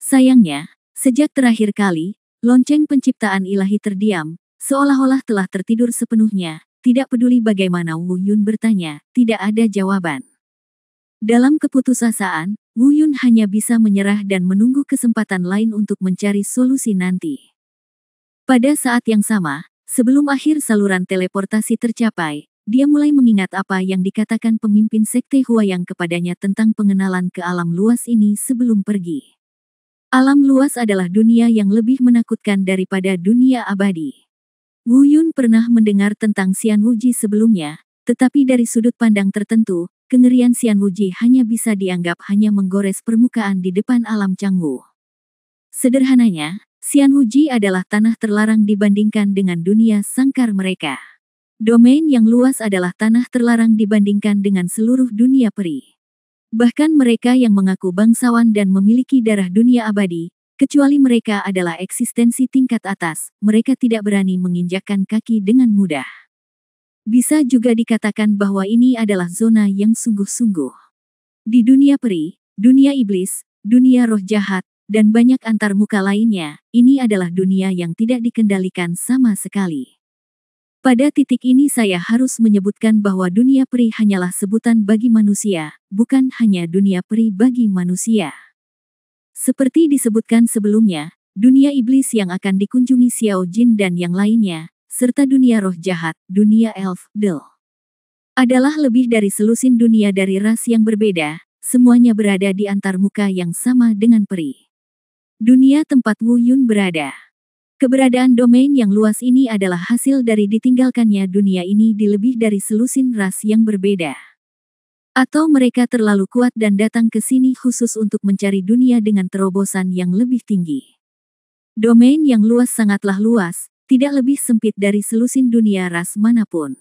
[SPEAKER 1] Sayangnya, sejak terakhir kali, Lonceng penciptaan ilahi terdiam, seolah-olah telah tertidur sepenuhnya, tidak peduli bagaimana Wu Yun bertanya, tidak ada jawaban. Dalam keputusasaan, Wu Yun hanya bisa menyerah dan menunggu kesempatan lain untuk mencari solusi nanti. Pada saat yang sama, sebelum akhir saluran teleportasi tercapai, dia mulai mengingat apa yang dikatakan pemimpin Sekte Huayang kepadanya tentang pengenalan ke alam luas ini sebelum pergi. Alam luas adalah dunia yang lebih menakutkan daripada dunia abadi. Wu Yun pernah mendengar tentang Xian Wuji sebelumnya, tetapi dari sudut pandang tertentu, kengerian Xian Wuji hanya bisa dianggap hanya menggores permukaan di depan alam Changwu. Sederhananya, Xian Wuji adalah tanah terlarang dibandingkan dengan dunia sangkar mereka. Domain yang luas adalah tanah terlarang dibandingkan dengan seluruh dunia peri. Bahkan mereka yang mengaku bangsawan dan memiliki darah dunia abadi, kecuali mereka adalah eksistensi tingkat atas, mereka tidak berani menginjakkan kaki dengan mudah. Bisa juga dikatakan bahwa ini adalah zona yang sungguh-sungguh. Di dunia peri, dunia iblis, dunia roh jahat, dan banyak antarmuka lainnya, ini adalah dunia yang tidak dikendalikan sama sekali. Pada titik ini saya harus menyebutkan bahwa dunia peri hanyalah sebutan bagi manusia, bukan hanya dunia peri bagi manusia. Seperti disebutkan sebelumnya, dunia iblis yang akan dikunjungi Xiao Jin dan yang lainnya, serta dunia roh jahat, dunia elf, adalah lebih dari selusin dunia dari ras yang berbeda, semuanya berada di antarmuka yang sama dengan peri. Dunia tempat Wu Yun berada. Keberadaan domain yang luas ini adalah hasil dari ditinggalkannya dunia ini di lebih dari selusin ras yang berbeda. Atau mereka terlalu kuat dan datang ke sini khusus untuk mencari dunia dengan terobosan yang lebih tinggi. Domain yang luas sangatlah luas, tidak lebih sempit dari selusin dunia ras manapun.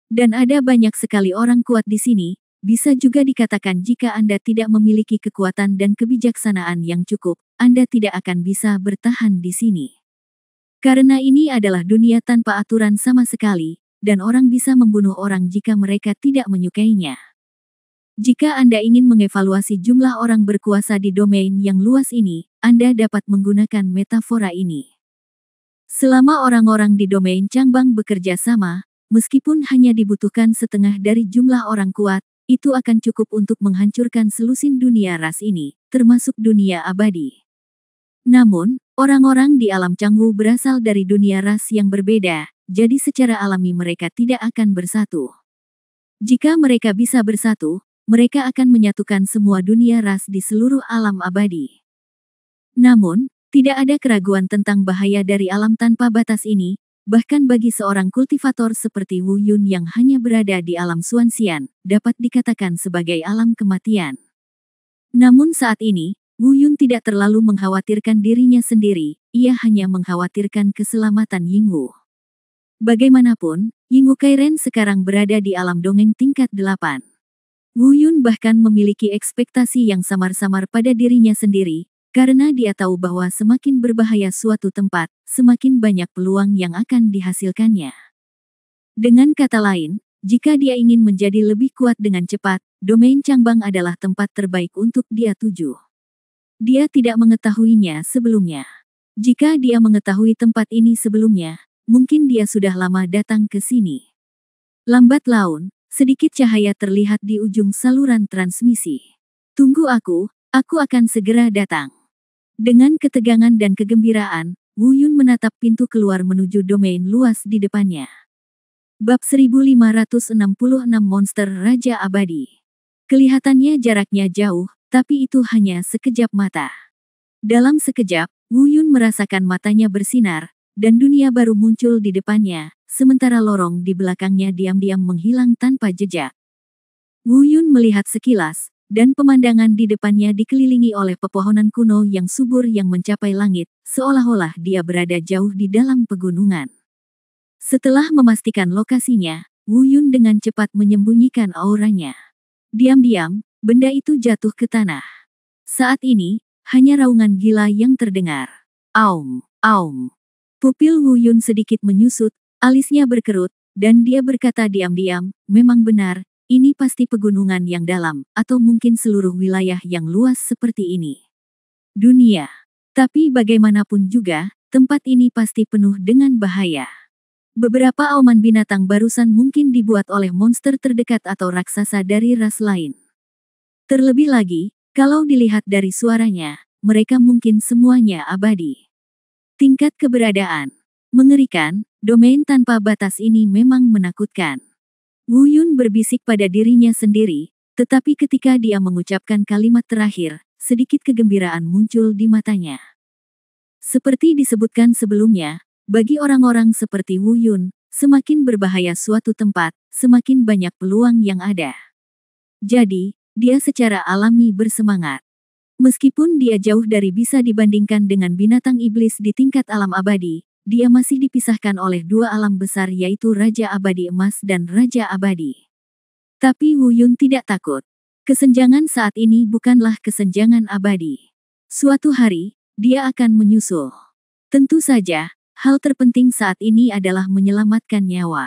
[SPEAKER 1] Dan ada banyak sekali orang kuat di sini, bisa juga dikatakan jika Anda tidak memiliki kekuatan dan kebijaksanaan yang cukup, Anda tidak akan bisa bertahan di sini. Karena ini adalah dunia tanpa aturan sama sekali, dan orang bisa membunuh orang jika mereka tidak menyukainya. Jika Anda ingin mengevaluasi jumlah orang berkuasa di domain yang luas ini, Anda dapat menggunakan metafora ini. Selama orang-orang di domain Changbang bekerja sama, meskipun hanya dibutuhkan setengah dari jumlah orang kuat, itu akan cukup untuk menghancurkan selusin dunia ras ini, termasuk dunia abadi. Namun, orang-orang di alam Changwu berasal dari dunia ras yang berbeda, jadi secara alami mereka tidak akan bersatu. Jika mereka bisa bersatu, mereka akan menyatukan semua dunia ras di seluruh alam abadi. Namun, tidak ada keraguan tentang bahaya dari alam tanpa batas ini, bahkan bagi seorang kultivator seperti Wu Yun yang hanya berada di alam Xuanxian, dapat dikatakan sebagai alam kematian. Namun saat ini, Wu Yun tidak terlalu mengkhawatirkan dirinya sendiri, ia hanya mengkhawatirkan keselamatan Yingwu. Bagaimanapun, Yingwu Kairen sekarang berada di alam dongeng tingkat 8. Wu Yun bahkan memiliki ekspektasi yang samar-samar pada dirinya sendiri, karena dia tahu bahwa semakin berbahaya suatu tempat, semakin banyak peluang yang akan dihasilkannya. Dengan kata lain, jika dia ingin menjadi lebih kuat dengan cepat, domain Changbang adalah tempat terbaik untuk dia tuju. Dia tidak mengetahuinya sebelumnya. Jika dia mengetahui tempat ini sebelumnya, mungkin dia sudah lama datang ke sini. Lambat laun, sedikit cahaya terlihat di ujung saluran transmisi. Tunggu aku akan segera datang. Dengan ketegangan dan kegembiraan, Wu Yun menatap pintu keluar menuju domain luas di depannya. Bab 1566 Monster Raja Abadi. Kelihatannya jaraknya jauh, tapi itu hanya sekejap mata. Dalam sekejap, Wu Yun merasakan matanya bersinar, dan dunia baru muncul di depannya, sementara lorong di belakangnya diam-diam menghilang tanpa jejak. Wu Yun melihat sekilas, dan pemandangan di depannya dikelilingi oleh pepohonan kuno yang subur yang mencapai langit, seolah-olah dia berada jauh di dalam pegunungan. Setelah memastikan lokasinya, Wu Yun dengan cepat menyembunyikan auranya. Diam-diam, benda itu jatuh ke tanah. Saat ini, hanya raungan gila yang terdengar. Aum, aum. Pupil Wu Yun sedikit menyusut, alisnya berkerut, dan dia berkata diam-diam, memang benar, ini pasti pegunungan yang dalam, atau mungkin seluruh wilayah yang luas seperti ini. Dunia. Tapi bagaimanapun juga, tempat ini pasti penuh dengan bahaya. Beberapa auman binatang barusan mungkin dibuat oleh monster terdekat atau raksasa dari ras lain. Terlebih lagi, kalau dilihat dari suaranya, mereka mungkin semuanya abadi. Tingkat keberadaan mengerikan, domain tanpa batas ini memang menakutkan. Wu Yun berbisik pada dirinya sendiri, tetapi ketika dia mengucapkan kalimat terakhir, sedikit kegembiraan muncul di matanya. Seperti disebutkan sebelumnya, bagi orang-orang seperti Wu Yun, semakin berbahaya suatu tempat, semakin banyak peluang yang ada. Jadi, dia secara alami bersemangat. Meskipun dia jauh dari bisa dibandingkan dengan binatang iblis di tingkat alam abadi, dia masih dipisahkan oleh dua alam besar yaitu Raja Abadi Emas dan Raja Abadi. Tapi Wu Yun tidak takut. Kesenjangan saat ini bukanlah kesenjangan abadi. Suatu hari, dia akan menyusul. Tentu saja, hal terpenting saat ini adalah menyelamatkan nyawa.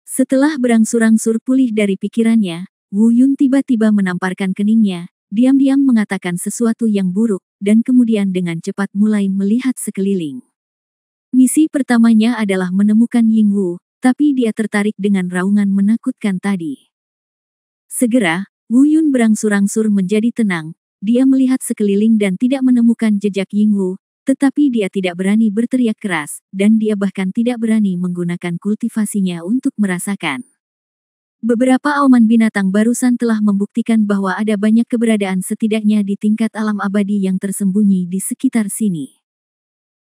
[SPEAKER 1] Setelah berangsur-angsur pulih dari pikirannya, Wu Yun tiba-tiba menamparkan keningnya, diam-diam mengatakan sesuatu yang buruk, dan kemudian dengan cepat mulai melihat sekeliling. Misi pertamanya adalah menemukan Ying Wu, tapi dia tertarik dengan raungan menakutkan tadi. Segera, Wu Yun berangsur-angsur menjadi tenang, dia melihat sekeliling dan tidak menemukan jejak Ying Wu, tetapi dia tidak berani berteriak keras, dan dia bahkan tidak berani menggunakan kultivasinya untuk merasakan. Beberapa auman binatang barusan telah membuktikan bahwa ada banyak keberadaan setidaknya di tingkat alam abadi yang tersembunyi di sekitar sini.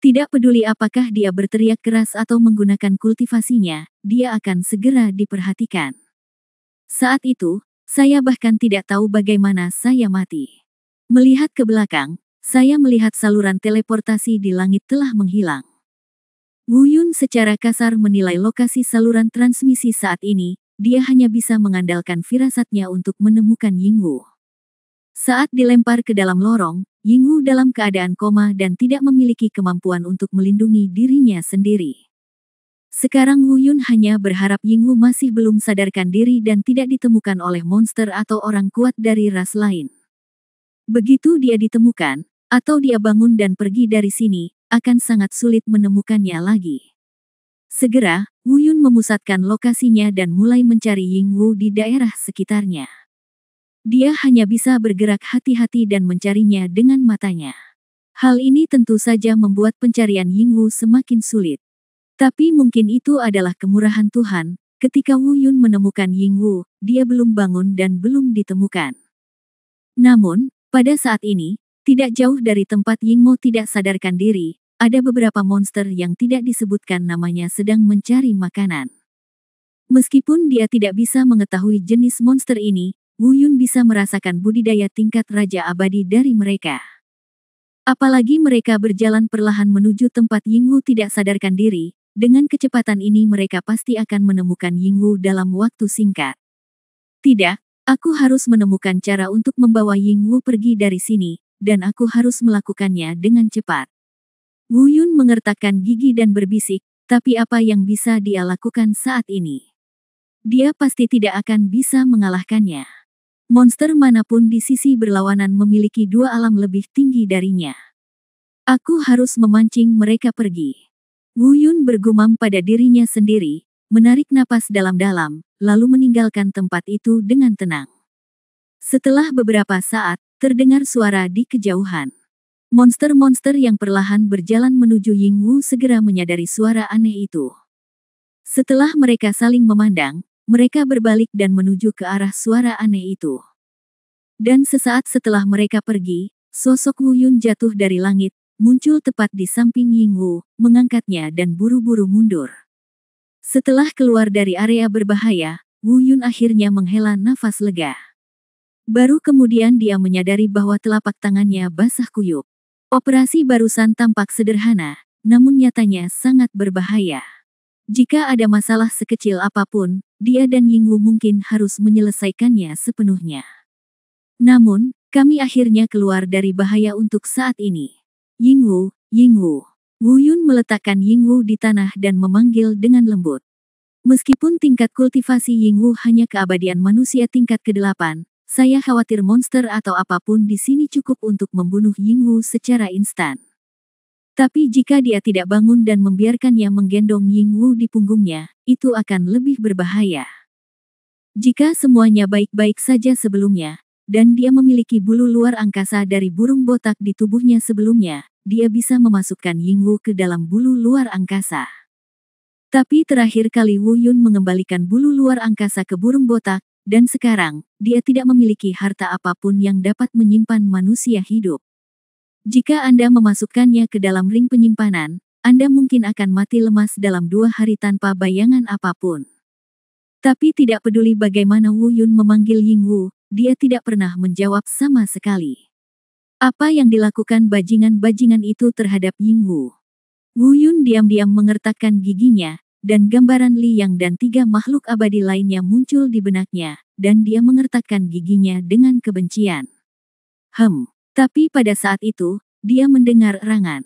[SPEAKER 1] Tidak peduli apakah dia berteriak keras atau menggunakan kultivasinya, dia akan segera diperhatikan. Saat itu, saya bahkan tidak tahu bagaimana saya mati. Melihat ke belakang, saya melihat saluran teleportasi di langit telah menghilang. Wu Yun secara kasar menilai lokasi saluran transmisi saat ini, dia hanya bisa mengandalkan firasatnya untuk menemukan Ying Wu. Saat dilempar ke dalam lorong, Ying Wu dalam keadaan koma dan tidak memiliki kemampuan untuk melindungi dirinya sendiri. Sekarang Wu Yun hanya berharap Ying Wu masih belum sadarkan diri dan tidak ditemukan oleh monster atau orang kuat dari ras lain. Begitu dia ditemukan, atau dia bangun dan pergi dari sini, akan sangat sulit menemukannya lagi. Segera, Wu Yun memusatkan lokasinya dan mulai mencari Ying Wu di daerah sekitarnya. Dia hanya bisa bergerak hati-hati dan mencarinya dengan matanya. Hal ini tentu saja membuat pencarian Ying Wu semakin sulit. Tapi mungkin itu adalah kemurahan Tuhan, ketika Wu Yun menemukan Ying Wu, dia belum bangun dan belum ditemukan. Namun, pada saat ini, tidak jauh dari tempat Ying Wu tidak sadarkan diri, ada beberapa monster yang tidak disebutkan namanya sedang mencari makanan. Meskipun dia tidak bisa mengetahui jenis monster ini, Wu Yun bisa merasakan budidaya tingkat Raja Abadi dari mereka. Apalagi mereka berjalan perlahan menuju tempat Ying Wu tidak sadarkan diri, dengan kecepatan ini mereka pasti akan menemukan Ying Wu dalam waktu singkat. Tidak, aku harus menemukan cara untuk membawa Ying Wu pergi dari sini, dan aku harus melakukannya dengan cepat. Wu Yun mengertakkan gigi dan berbisik, tapi apa yang bisa dia lakukan saat ini? Dia pasti tidak akan bisa mengalahkannya. Monster manapun di sisi berlawanan memiliki dua alam lebih tinggi darinya. Aku harus memancing mereka pergi. Wu Yun bergumam pada dirinya sendiri, menarik napas dalam-dalam, lalu meninggalkan tempat itu dengan tenang. Setelah beberapa saat, terdengar suara di kejauhan. Monster-monster yang perlahan berjalan menuju Ying Wu segera menyadari suara aneh itu. Setelah mereka saling memandang, mereka berbalik dan menuju ke arah suara aneh itu. Dan sesaat setelah mereka pergi, sosok Wu Yun jatuh dari langit, muncul tepat di samping Ying Wu, mengangkatnya dan buru-buru mundur. Setelah keluar dari area berbahaya, Wu Yun akhirnya menghela nafas lega. Baru kemudian dia menyadari bahwa telapak tangannya basah kuyup. Operasi barusan tampak sederhana, namun nyatanya sangat berbahaya. Jika ada masalah sekecil apapun, dia dan Ying Wu mungkin harus menyelesaikannya sepenuhnya. Namun, kami akhirnya keluar dari bahaya untuk saat ini. Ying Wu, Ying Wu. Wu Yun meletakkan Ying Wu di tanah dan memanggil dengan lembut. Meskipun tingkat kultivasi Ying Wu hanya keabadian manusia tingkat ke-8, saya khawatir monster atau apapun di sini cukup untuk membunuh Ying Wu secara instan. Tapi jika dia tidak bangun dan membiarkannya menggendong Yingwu di punggungnya, itu akan lebih berbahaya. Jika semuanya baik-baik saja sebelumnya, dan dia memiliki bulu luar angkasa dari burung botak di tubuhnya sebelumnya, dia bisa memasukkan Yingwu ke dalam bulu luar angkasa. Tapi terakhir kali Wu Yun mengembalikan bulu luar angkasa ke burung botak, dan sekarang, dia tidak memiliki harta apapun yang dapat menyimpan manusia hidup. Jika Anda memasukkannya ke dalam ring penyimpanan, Anda mungkin akan mati lemas dalam 2 hari tanpa bayangan apapun. Tapi tidak peduli bagaimana Wu Yun memanggil Yingwu, dia tidak pernah menjawab sama sekali. Apa yang dilakukan bajingan-bajingan itu terhadap Yingwu? Wu Yun diam-diam mengertakkan giginya, dan gambaran Li Yang dan 3 makhluk abadi lainnya muncul di benaknya, dan dia mengertakkan giginya dengan kebencian. Tapi pada saat itu, dia mendengar erangan.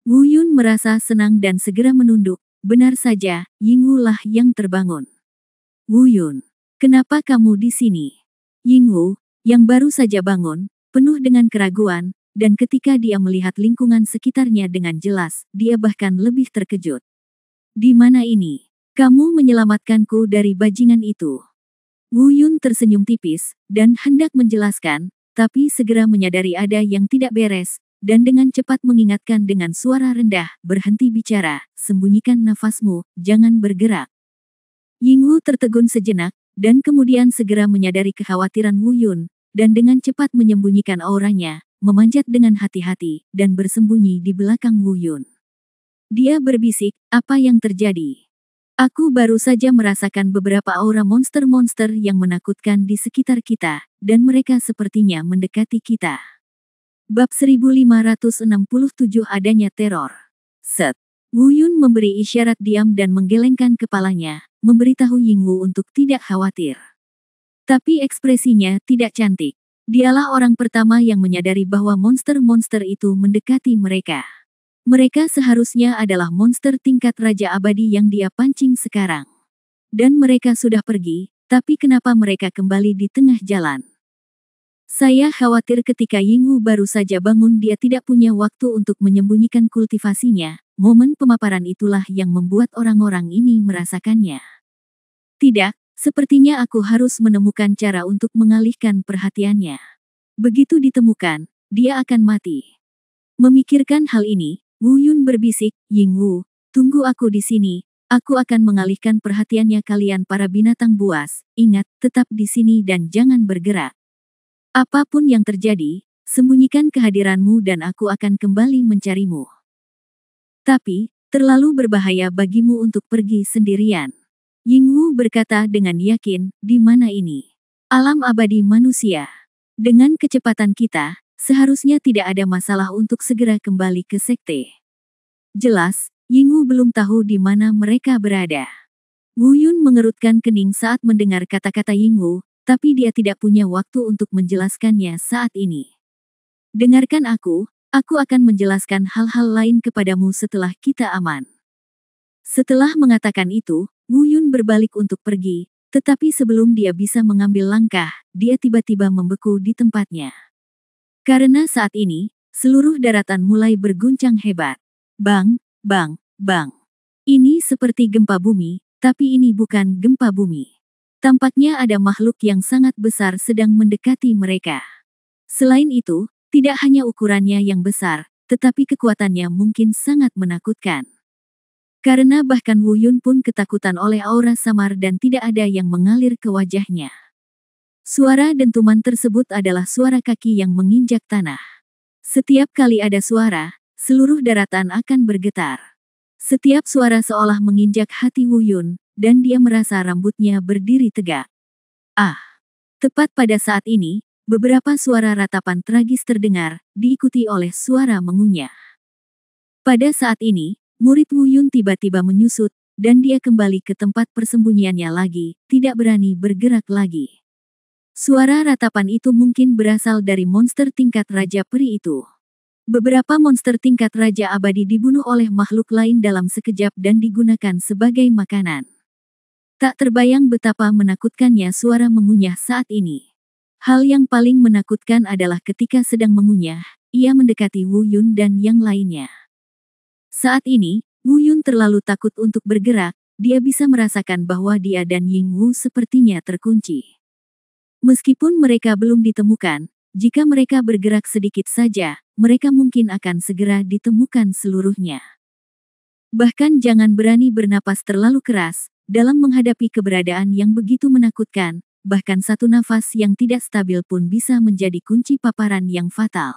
[SPEAKER 1] Wu Yun merasa senang dan segera menunduk. Benar saja, Yingwu lah yang terbangun. Wu Yun, kenapa kamu di sini? Yingwu, yang baru saja bangun, penuh dengan keraguan, dan ketika dia melihat lingkungan sekitarnya dengan jelas, dia bahkan lebih terkejut. Di mana ini? Kamu menyelamatkanku dari bajingan itu. Wu Yun tersenyum tipis, dan hendak menjelaskan, tapi segera menyadari ada yang tidak beres, dan dengan cepat mengingatkan dengan suara rendah, berhenti bicara, sembunyikan nafasmu, jangan bergerak. Yingwu tertegun sejenak, dan kemudian segera menyadari kekhawatiran Wu Yun, dan dengan cepat menyembunyikan auranya, memanjat dengan hati-hati, dan bersembunyi di belakang Wu Yun. Dia berbisik, apa yang terjadi? Aku baru saja merasakan beberapa aura monster-monster yang menakutkan di sekitar kita, dan mereka sepertinya mendekati kita. Bab 1567 adanya teror. Set. Wu Yun memberi isyarat diam dan menggelengkan kepalanya, memberitahu Yingwu untuk tidak khawatir. Tapi ekspresinya tidak cantik. Dialah orang pertama yang menyadari bahwa monster-monster itu mendekati mereka. Mereka seharusnya adalah monster tingkat Raja Abadi yang dia pancing sekarang. Dan mereka sudah pergi, tapi kenapa mereka kembali di tengah jalan? Saya khawatir ketika Yingwu baru saja bangun dia tidak punya waktu untuk menyembunyikan kultivasinya. Momen pemaparan itulah yang membuat orang-orang ini merasakannya. Tidak, sepertinya aku harus menemukan cara untuk mengalihkan perhatiannya. Begitu ditemukan, dia akan mati. Memikirkan hal ini, Wu Yun berbisik, Yingwu, tunggu aku di sini, aku akan mengalihkan perhatiannya kalian para binatang buas, ingat, tetap di sini dan jangan bergerak. Apapun yang terjadi, sembunyikan kehadiranmu dan aku akan kembali mencarimu. Tapi, terlalu berbahaya bagimu untuk pergi sendirian. Yingwu berkata dengan yakin, di mana ini? Alam abadi manusia. Dengan kecepatan kita, seharusnya tidak ada masalah untuk segera kembali ke sekte. Jelas, Yingwu belum tahu di mana mereka berada. Wu Yun mengerutkan kening saat mendengar kata-kata Yingwu, tapi dia tidak punya waktu untuk menjelaskannya saat ini. Dengarkan aku akan menjelaskan hal-hal lain kepadamu setelah kita aman. Setelah mengatakan itu, Wu Yun berbalik untuk pergi, tetapi sebelum dia bisa mengambil langkah, dia tiba-tiba membeku di tempatnya. Karena saat ini, seluruh daratan mulai berguncang hebat. Bang, bang, bang. Ini seperti gempa bumi, tapi ini bukan gempa bumi. Tampaknya ada makhluk yang sangat besar sedang mendekati mereka. Selain itu, tidak hanya ukurannya yang besar, tetapi kekuatannya mungkin sangat menakutkan. Karena bahkan Wu Yun pun ketakutan oleh aura samar dan tidak ada yang mengalir ke wajahnya. Suara dentuman tersebut adalah suara kaki yang menginjak tanah. Setiap kali ada suara, seluruh daratan akan bergetar. Setiap suara seolah menginjak hati Wu Yun, dan dia merasa rambutnya berdiri tegak. Tepat pada saat ini, beberapa suara ratapan tragis terdengar, diikuti oleh suara mengunyah. Pada saat ini, murid Wu Yun tiba-tiba menyusut, dan dia kembali ke tempat persembunyiannya lagi, tidak berani bergerak lagi. Suara ratapan itu mungkin berasal dari monster tingkat Raja Peri itu. Beberapa monster tingkat Raja Abadi dibunuh oleh makhluk lain dalam sekejap dan digunakan sebagai makanan. Tak terbayang betapa menakutkannya suara mengunyah saat ini. Hal yang paling menakutkan adalah ketika sedang mengunyah, ia mendekati Wu Yun dan yang lainnya. Saat ini, Wu Yun terlalu takut untuk bergerak, dia bisa merasakan bahwa dia dan Ying Wu sepertinya terkunci. Meskipun mereka belum ditemukan, jika mereka bergerak sedikit saja, mereka mungkin akan segera ditemukan seluruhnya. Bahkan jangan berani bernapas terlalu keras, dalam menghadapi keberadaan yang begitu menakutkan, bahkan satu nafas yang tidak stabil pun bisa menjadi kunci paparan yang fatal.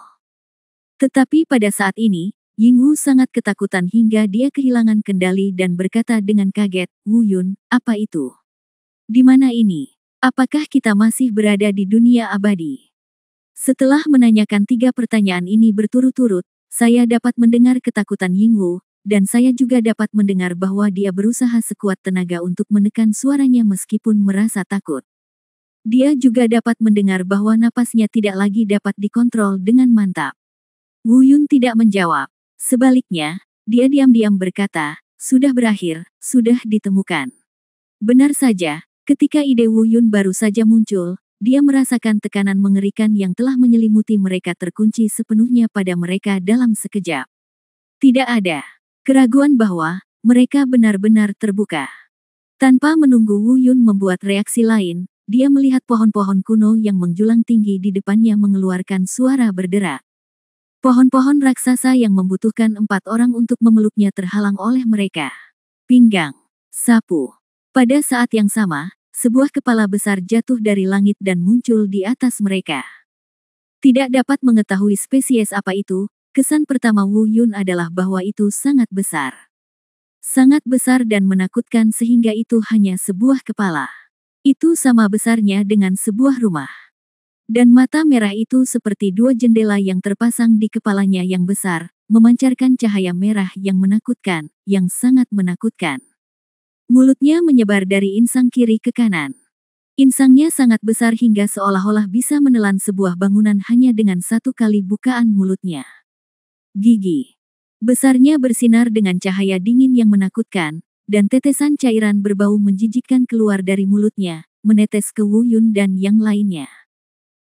[SPEAKER 1] Tetapi pada saat ini, Ying Wu sangat ketakutan hingga dia kehilangan kendali dan berkata dengan kaget, "Wu Yun, apa itu? Di mana ini? Apakah kita masih berada di dunia abadi?" Setelah menanyakan 3 pertanyaan ini berturut-turut, saya dapat mendengar ketakutan Ying Wu, dan saya juga dapat mendengar bahwa dia berusaha sekuat tenaga untuk menekan suaranya meskipun merasa takut. Dia juga dapat mendengar bahwa napasnya tidak lagi dapat dikontrol dengan mantap. Wu Yun tidak menjawab. Sebaliknya, dia diam-diam berkata, "Sudah berakhir, sudah ditemukan." Benar saja, ketika ide Wu Yun baru saja muncul, dia merasakan tekanan mengerikan yang telah menyelimuti mereka terkunci sepenuhnya pada mereka dalam sekejap. Tidak ada keraguan bahwa mereka benar-benar terbuka. Tanpa menunggu Wu Yun membuat reaksi lain, dia melihat pohon-pohon kuno yang menjulang tinggi di depannya mengeluarkan suara berderak. Pohon-pohon raksasa yang membutuhkan 4 orang untuk memeluknya terhalang oleh mereka. Pinggang. Sapu. Pada saat yang sama, sebuah kepala besar jatuh dari langit dan muncul di atas mereka. Tidak dapat mengetahui spesies apa itu, kesan pertama Wu Yun adalah bahwa itu sangat besar. Sangat besar dan menakutkan sehingga itu hanya sebuah kepala. Itu sama besarnya dengan sebuah rumah. Dan mata merah itu seperti 2 jendela yang terpasang di kepalanya yang besar, memancarkan cahaya merah yang menakutkan, yang sangat menakutkan. Mulutnya menyebar dari insang kiri ke kanan. Insangnya sangat besar hingga seolah-olah bisa menelan sebuah bangunan hanya dengan 1 kali bukaan mulutnya. Gigi besarnya bersinar dengan cahaya dingin yang menakutkan, dan tetesan cairan berbau menjijikkan keluar dari mulutnya, menetes ke Wu Yun dan yang lainnya.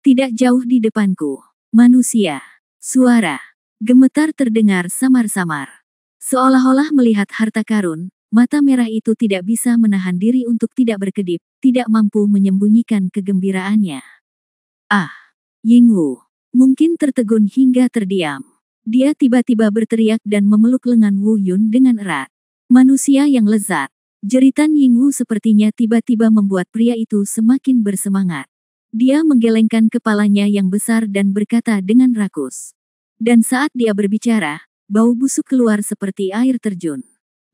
[SPEAKER 1] Tidak jauh di depanku, manusia. Suara gemetar terdengar samar-samar. Seolah-olah melihat harta karun, mata merah itu tidak bisa menahan diri untuk tidak berkedip, tidak mampu menyembunyikan kegembiraannya. Ah! Ying Wu mungkin tertegun hingga terdiam. Dia tiba-tiba berteriak dan memeluk lengan Wu Yun dengan erat. Manusia yang lezat. Jeritan Ying Wu sepertinya tiba-tiba membuat pria itu semakin bersemangat. Dia menggelengkan kepalanya yang besar dan berkata dengan rakus. Dan saat dia berbicara, bau busuk keluar seperti air terjun.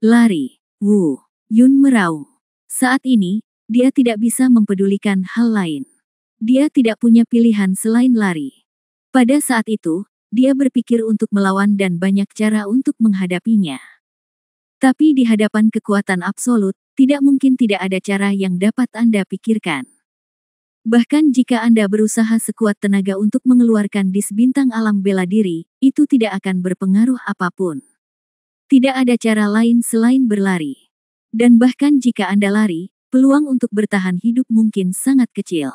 [SPEAKER 1] Lari. Wu Yun meraung. Saat ini, dia tidak bisa mempedulikan hal lain. Dia tidak punya pilihan selain lari. Pada saat itu, dia berpikir untuk melawan dan banyak cara untuk menghadapinya. Tapi di hadapan kekuatan absolut, tidak mungkin tidak ada cara yang dapat Anda pikirkan. Bahkan jika Anda berusaha sekuat tenaga untuk mengeluarkan dis bintang alam bela diri, itu tidak akan berpengaruh apapun. Tidak ada cara lain selain berlari. Dan bahkan jika Anda lari, peluang untuk bertahan hidup mungkin sangat kecil.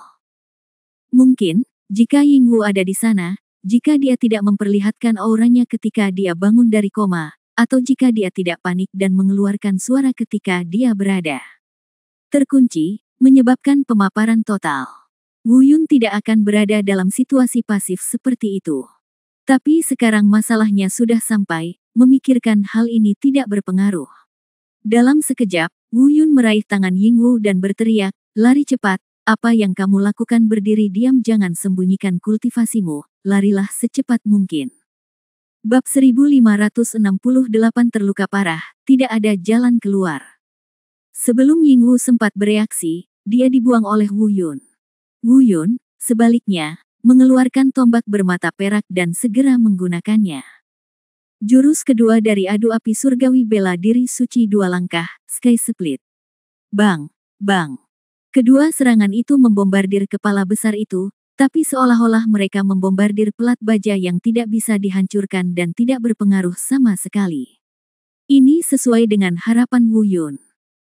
[SPEAKER 1] Mungkin, jika Ying Wu ada di sana, jika dia tidak memperlihatkan auranya ketika dia bangun dari koma, atau jika dia tidak panik dan mengeluarkan suara ketika dia berada terkunci, menyebabkan pemaparan total. Wu Yun tidak akan berada dalam situasi pasif seperti itu. Tapi sekarang masalahnya sudah sampai, memikirkan hal ini tidak berpengaruh. Dalam sekejap, Wu Yun meraih tangan Ying Wu dan berteriak, "Lari cepat, apa yang kamu lakukan berdiri diam jangan sembunyikan kultivasimu, larilah secepat mungkin." Bab 1568 terluka parah, tidak ada jalan keluar. Sebelum Ying Wu sempat bereaksi, dia dibuang oleh Wu Yun. Wu Yun, sebaliknya, mengeluarkan tombak bermata perak dan segera menggunakannya. Jurus kedua dari adu api surgawi bela diri suci 2 langkah, Sky Split. Bang! Bang! Kedua serangan itu membombardir kepala besar itu, tapi seolah-olah mereka membombardir pelat baja yang tidak bisa dihancurkan dan tidak berpengaruh sama sekali. Ini sesuai dengan harapan Wu Yun.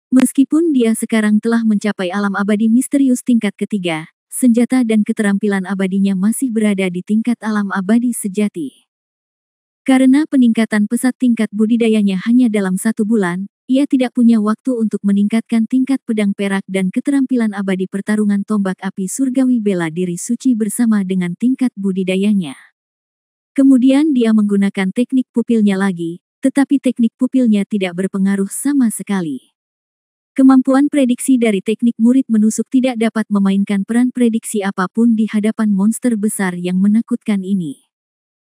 [SPEAKER 1] Meskipun dia sekarang telah mencapai alam abadi misterius tingkat ketiga, senjata dan keterampilan abadinya masih berada di tingkat alam abadi sejati. Karena peningkatan pesat tingkat budidayanya hanya dalam 1 bulan, ia tidak punya waktu untuk meningkatkan tingkat pedang perak dan keterampilan abadi pertarungan tombak api surgawi bela diri suci bersama dengan tingkat budidayanya. Kemudian dia menggunakan teknik pupilnya lagi, tetapi teknik pupilnya tidak berpengaruh sama sekali. Kemampuan prediksi dari teknik murid menusuk tidak dapat memainkan peran prediksi apapun di hadapan monster besar yang menakutkan ini.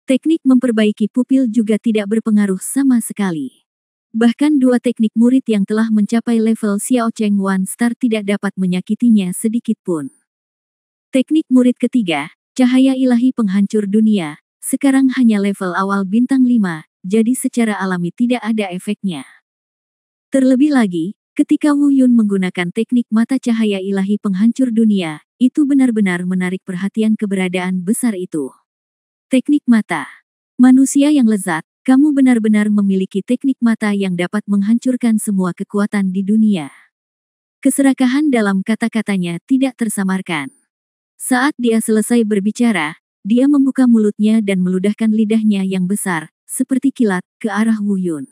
[SPEAKER 1] Teknik memperbaiki pupil juga tidak berpengaruh sama sekali. Bahkan 2 teknik murid yang telah mencapai level Xiao Cheng One Star tidak dapat menyakitinya sedikit pun. Teknik murid ketiga, cahaya ilahi penghancur dunia, sekarang hanya level awal bintang 5, jadi secara alami tidak ada efeknya. Terlebih lagi, ketika Wu Yun menggunakan teknik mata cahaya ilahi penghancur dunia, itu benar-benar menarik perhatian keberadaan besar itu. Teknik mata. Manusia yang lezat, kamu benar-benar memiliki teknik mata yang dapat menghancurkan semua kekuatan di dunia. Keserakahan dalam kata-katanya tidak tersamarkan. Saat dia selesai berbicara, dia membuka mulutnya dan meludahkan lidahnya yang besar, seperti kilat, ke arah Wu Yun.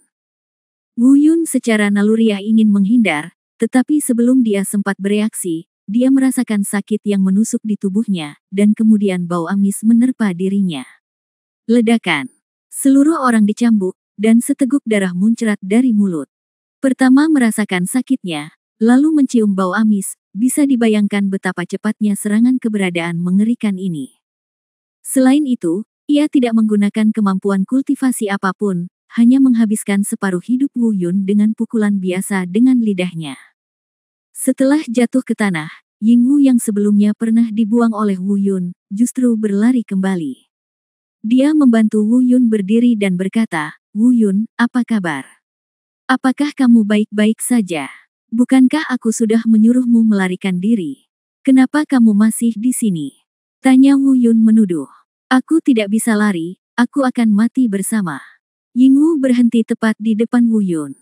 [SPEAKER 1] Wu Yun secara naluriah ingin menghindar, tetapi sebelum dia sempat bereaksi, dia merasakan sakit yang menusuk di tubuhnya, dan kemudian bau amis menerpa dirinya. Ledakan. Seluruh orang dicambuk, dan seteguk darah muncrat dari mulut. Pertama merasakan sakitnya, lalu mencium bau amis, bisa dibayangkan betapa cepatnya serangan keberadaan mengerikan ini. Selain itu, ia tidak menggunakan kemampuan kultivasi apapun, hanya menghabiskan separuh hidup Wu Yun dengan pukulan biasa dengan lidahnya. Setelah jatuh ke tanah, Yingwu yang sebelumnya pernah dibuang oleh Wu Yun, justru berlari kembali. Dia membantu Wu Yun berdiri dan berkata, "Wu Yun, apa kabar? Apakah kamu baik-baik saja? Bukankah aku sudah menyuruhmu melarikan diri? Kenapa kamu masih di sini?" Tanya Wu Yun menuduh. "Aku tidak bisa lari, aku akan mati bersama." Yingwu berhenti tepat di depan Wu Yun.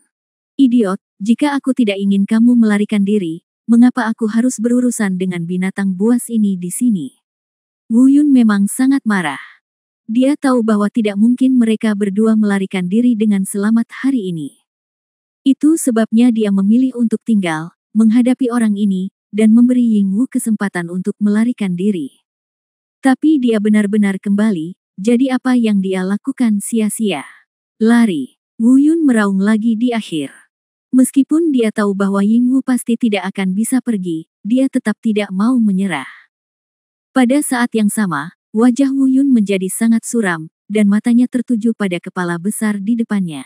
[SPEAKER 1] "Idiot, jika aku tidak ingin kamu melarikan diri, mengapa aku harus berurusan dengan binatang buas ini di sini?" Wu Yun memang sangat marah. Dia tahu bahwa tidak mungkin mereka berdua melarikan diri dengan selamat hari ini. Itu sebabnya dia memilih untuk tinggal, menghadapi orang ini, dan memberi Yingwu kesempatan untuk melarikan diri. Tapi dia benar-benar kembali, jadi apa yang dia lakukan sia-sia. Lari. Wu Yun meraung lagi di akhir. Meskipun dia tahu bahwa Yingwu pasti tidak akan bisa pergi, dia tetap tidak mau menyerah. Pada saat yang sama, wajah Wu Yun menjadi sangat suram, dan matanya tertuju pada kepala besar di depannya.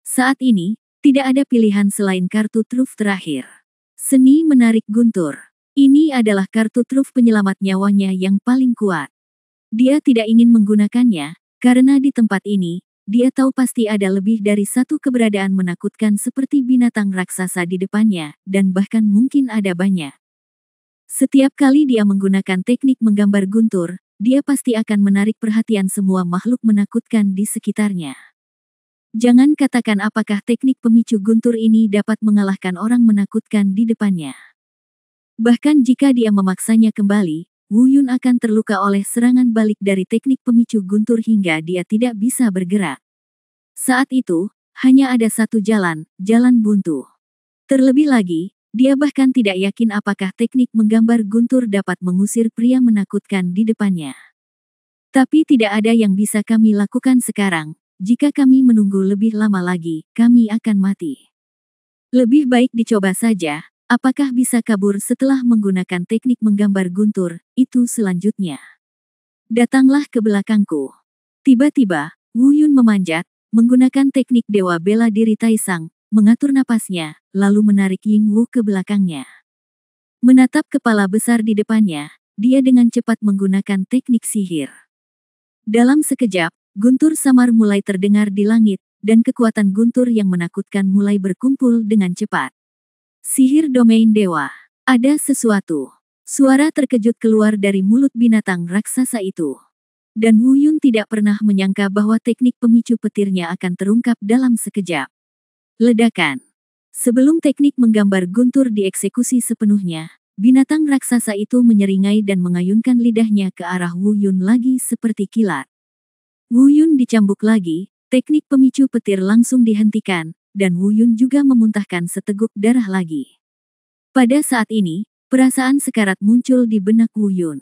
[SPEAKER 1] Saat ini, tidak ada pilihan selain kartu truf terakhir. Seni menarik guntur. Ini adalah kartu truf penyelamat nyawanya yang paling kuat. Dia tidak ingin menggunakannya, karena di tempat ini, dia tahu pasti ada lebih dari satu keberadaan menakutkan seperti binatang raksasa di depannya, dan bahkan mungkin ada banyak. Setiap kali dia menggunakan teknik menggambar guntur, dia pasti akan menarik perhatian semua makhluk menakutkan di sekitarnya. Jangan katakan apakah teknik pemicu guntur ini dapat mengalahkan orang menakutkan di depannya. Bahkan jika dia memaksanya kembali, Wu Yun akan terluka oleh serangan balik dari teknik pemicu guntur hingga dia tidak bisa bergerak. Saat itu, hanya ada satu jalan, jalan buntu. Terlebih lagi, dia bahkan tidak yakin apakah teknik menggambar guntur dapat mengusir pria menakutkan di depannya. Tapi tidak ada yang bisa kami lakukan sekarang. Jika kami menunggu lebih lama lagi, kami akan mati. Lebih baik dicoba saja, apakah bisa kabur setelah menggunakan teknik menggambar guntur, itu selanjutnya. Datanglah ke belakangku. Tiba-tiba, Wu Yun memanjat, menggunakan teknik dewa bela diri Taisang, mengatur napasnya, lalu menarik Yingwu ke belakangnya. Menatap kepala besar di depannya, dia dengan cepat menggunakan teknik sihir. Dalam sekejap, guntur samar mulai terdengar di langit, dan kekuatan guntur yang menakutkan mulai berkumpul dengan cepat. Sihir domain dewa. Ada sesuatu. Suara terkejut keluar dari mulut binatang raksasa itu. Dan Wu Yun tidak pernah menyangka bahwa teknik pemicu petirnya akan terungkap dalam sekejap. Ledakan. Sebelum teknik menggambar guntur dieksekusi sepenuhnya, binatang raksasa itu menyeringai dan mengayunkan lidahnya ke arah Wu Yun lagi seperti kilat. Wu Yun dicambuk lagi, teknik pemicu petir langsung dihentikan, dan Wu Yun juga memuntahkan seteguk darah lagi. Pada saat ini, perasaan sekarat muncul di benak Wu Yun.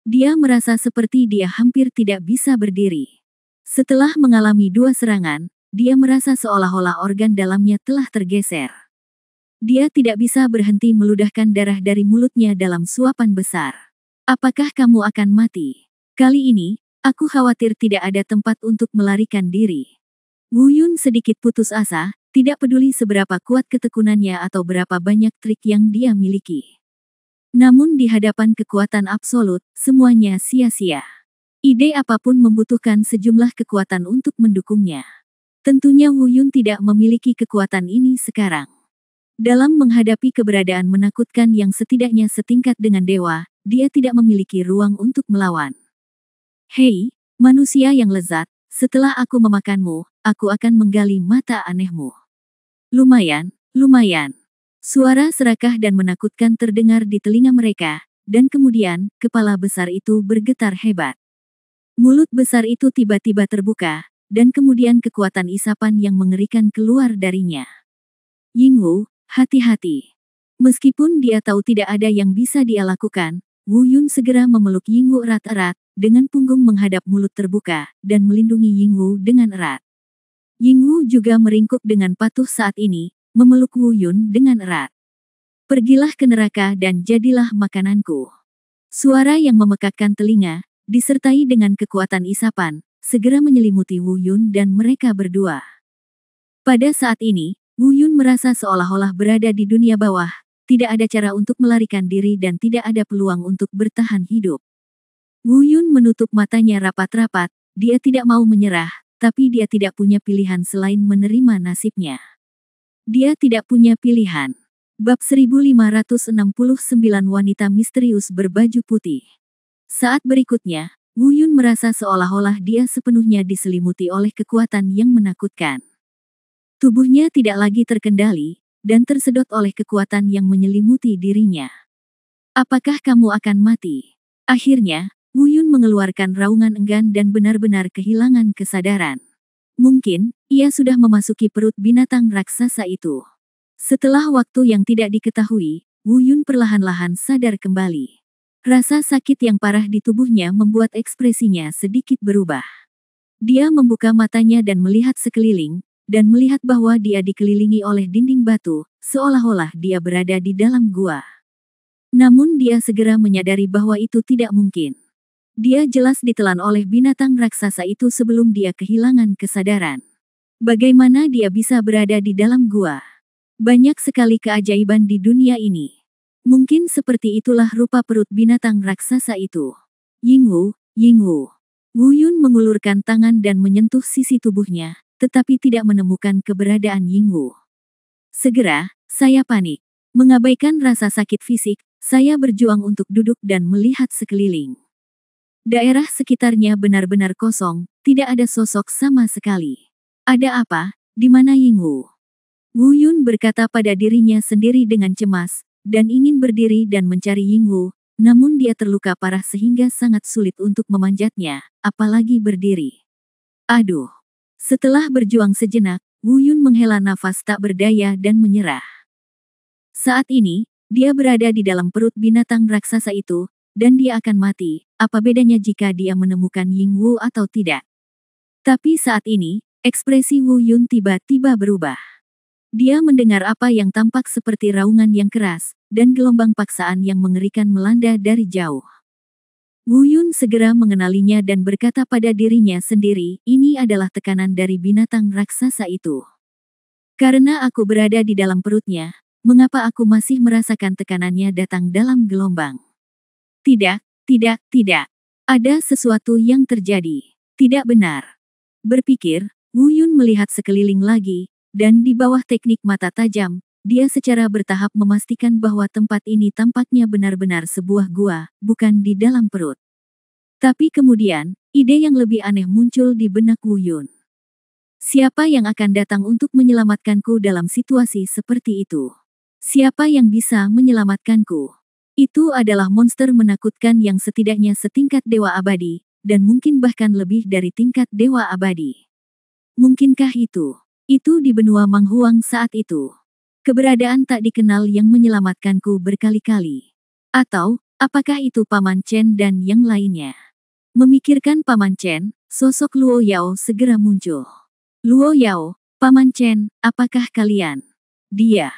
[SPEAKER 1] Dia merasa seperti dia hampir tidak bisa berdiri. Setelah mengalami 2 serangan, dia merasa seolah-olah organ dalamnya telah tergeser. Dia tidak bisa berhenti meludahkan darah dari mulutnya dalam suapan besar. Apakah kamu akan mati? Kali ini, aku khawatir tidak ada tempat untuk melarikan diri. Wu Yun sedikit putus asa, tidak peduli seberapa kuat ketekunannya atau berapa banyak trik yang dia miliki. Namun di hadapan kekuatan absolut, semuanya sia-sia. Ide apapun membutuhkan sejumlah kekuatan untuk mendukungnya. Tentunya Wu Yun tidak memiliki kekuatan ini sekarang. Dalam menghadapi keberadaan menakutkan yang setidaknya setingkat dengan dewa, dia tidak memiliki ruang untuk melawan. Hei, manusia yang lezat, setelah aku memakanmu, aku akan menggali mata anehmu. Lumayan, lumayan. Suara serakah dan menakutkan terdengar di telinga mereka, dan kemudian, kepala besar itu bergetar hebat. Mulut besar itu tiba-tiba terbuka, dan kemudian kekuatan isapan yang mengerikan keluar darinya. Yingwu, hati-hati. Meskipun dia tahu tidak ada yang bisa dia lakukan, Wu Yun segera memeluk Yingwu erat-erat, dengan punggung menghadap mulut terbuka, dan melindungi Yingwu dengan erat. Yingwu juga meringkuk dengan patuh saat ini, memeluk Wu Yun dengan erat. Pergilah ke neraka dan jadilah makananku. Suara yang memekakkan telinga, disertai dengan kekuatan isapan, segera menyelimuti Wu Yun dan mereka berdua. Pada saat ini, Wu Yun merasa seolah-olah berada di dunia bawah, tidak ada cara untuk melarikan diri dan tidak ada peluang untuk bertahan hidup. Wu Yun menutup matanya rapat-rapat, dia tidak mau menyerah, tapi dia tidak punya pilihan selain menerima nasibnya. Dia tidak punya pilihan. Bab 1569 Wanita Misterius Berbaju Putih. Saat berikutnya, Wu Yun merasa seolah-olah dia sepenuhnya diselimuti oleh kekuatan yang menakutkan. Tubuhnya tidak lagi terkendali, dan tersedot oleh kekuatan yang menyelimuti dirinya. Apakah kamu akan mati? Akhirnya, Wu Yun mengeluarkan raungan enggan dan benar-benar kehilangan kesadaran. Mungkin, ia sudah memasuki perut binatang raksasa itu. Setelah waktu yang tidak diketahui, Wu Yun perlahan-lahan sadar kembali. Rasa sakit yang parah di tubuhnya membuat ekspresinya sedikit berubah. Dia membuka matanya dan melihat sekeliling, dan melihat bahwa dia dikelilingi oleh dinding batu, seolah-olah dia berada di dalam gua. Namun dia segera menyadari bahwa itu tidak mungkin. Dia jelas ditelan oleh binatang raksasa itu sebelum dia kehilangan kesadaran. Bagaimana dia bisa berada di dalam gua? Banyak sekali keajaiban di dunia ini. Mungkin seperti itulah rupa perut binatang raksasa itu. Yingwu, Yingwu. Wu Yun mengulurkan tangan dan menyentuh sisi tubuhnya, tetapi tidak menemukan keberadaan Yingwu. Segera, saya panik. Mengabaikan rasa sakit fisik, saya berjuang untuk duduk dan melihat sekeliling. Daerah sekitarnya benar-benar kosong, tidak ada sosok sama sekali. Ada apa? Di mana Yingwu? Wu Yun berkata pada dirinya sendiri dengan cemas, dan ingin berdiri dan mencari Yingwu, namun dia terluka parah sehingga sangat sulit untuk memanjatnya, apalagi berdiri. Aduh! Setelah berjuang sejenak, Wu Yun menghela nafas tak berdaya dan menyerah. Saat ini, dia berada di dalam perut binatang raksasa itu, dan dia akan mati, apa bedanya jika dia menemukan Yingwu atau tidak. Tapi saat ini, ekspresi Wu Yun tiba-tiba berubah. Dia mendengar apa yang tampak seperti raungan yang keras, dan gelombang paksaan yang mengerikan melanda dari jauh. Wu Yun segera mengenalinya dan berkata pada dirinya sendiri, ini adalah tekanan dari binatang raksasa itu. Karena aku berada di dalam perutnya, mengapa aku masih merasakan tekanannya datang dalam gelombang? Tidak, tidak, tidak. Ada sesuatu yang terjadi. Tidak benar. Berpikir, Wu Yun melihat sekeliling lagi, dan di bawah teknik mata tajam, dia secara bertahap memastikan bahwa tempat ini tampaknya benar-benar sebuah gua, bukan di dalam perut. Tapi kemudian, ide yang lebih aneh muncul di benak Wu Yun. Siapa yang akan datang untuk menyelamatkanku dalam situasi seperti itu? Siapa yang bisa menyelamatkanku? Itu adalah monster menakutkan yang setidaknya setingkat dewa abadi, dan mungkin bahkan lebih dari tingkat dewa abadi. Mungkinkah itu? Itu di benua Manghuang saat itu. Keberadaan tak dikenal yang menyelamatkanku berkali-kali. Atau, apakah itu Paman Chen dan yang lainnya? Memikirkan Paman Chen, sosok Luo Yao segera muncul. Luo Yao, Paman Chen, apakah kalian? Dia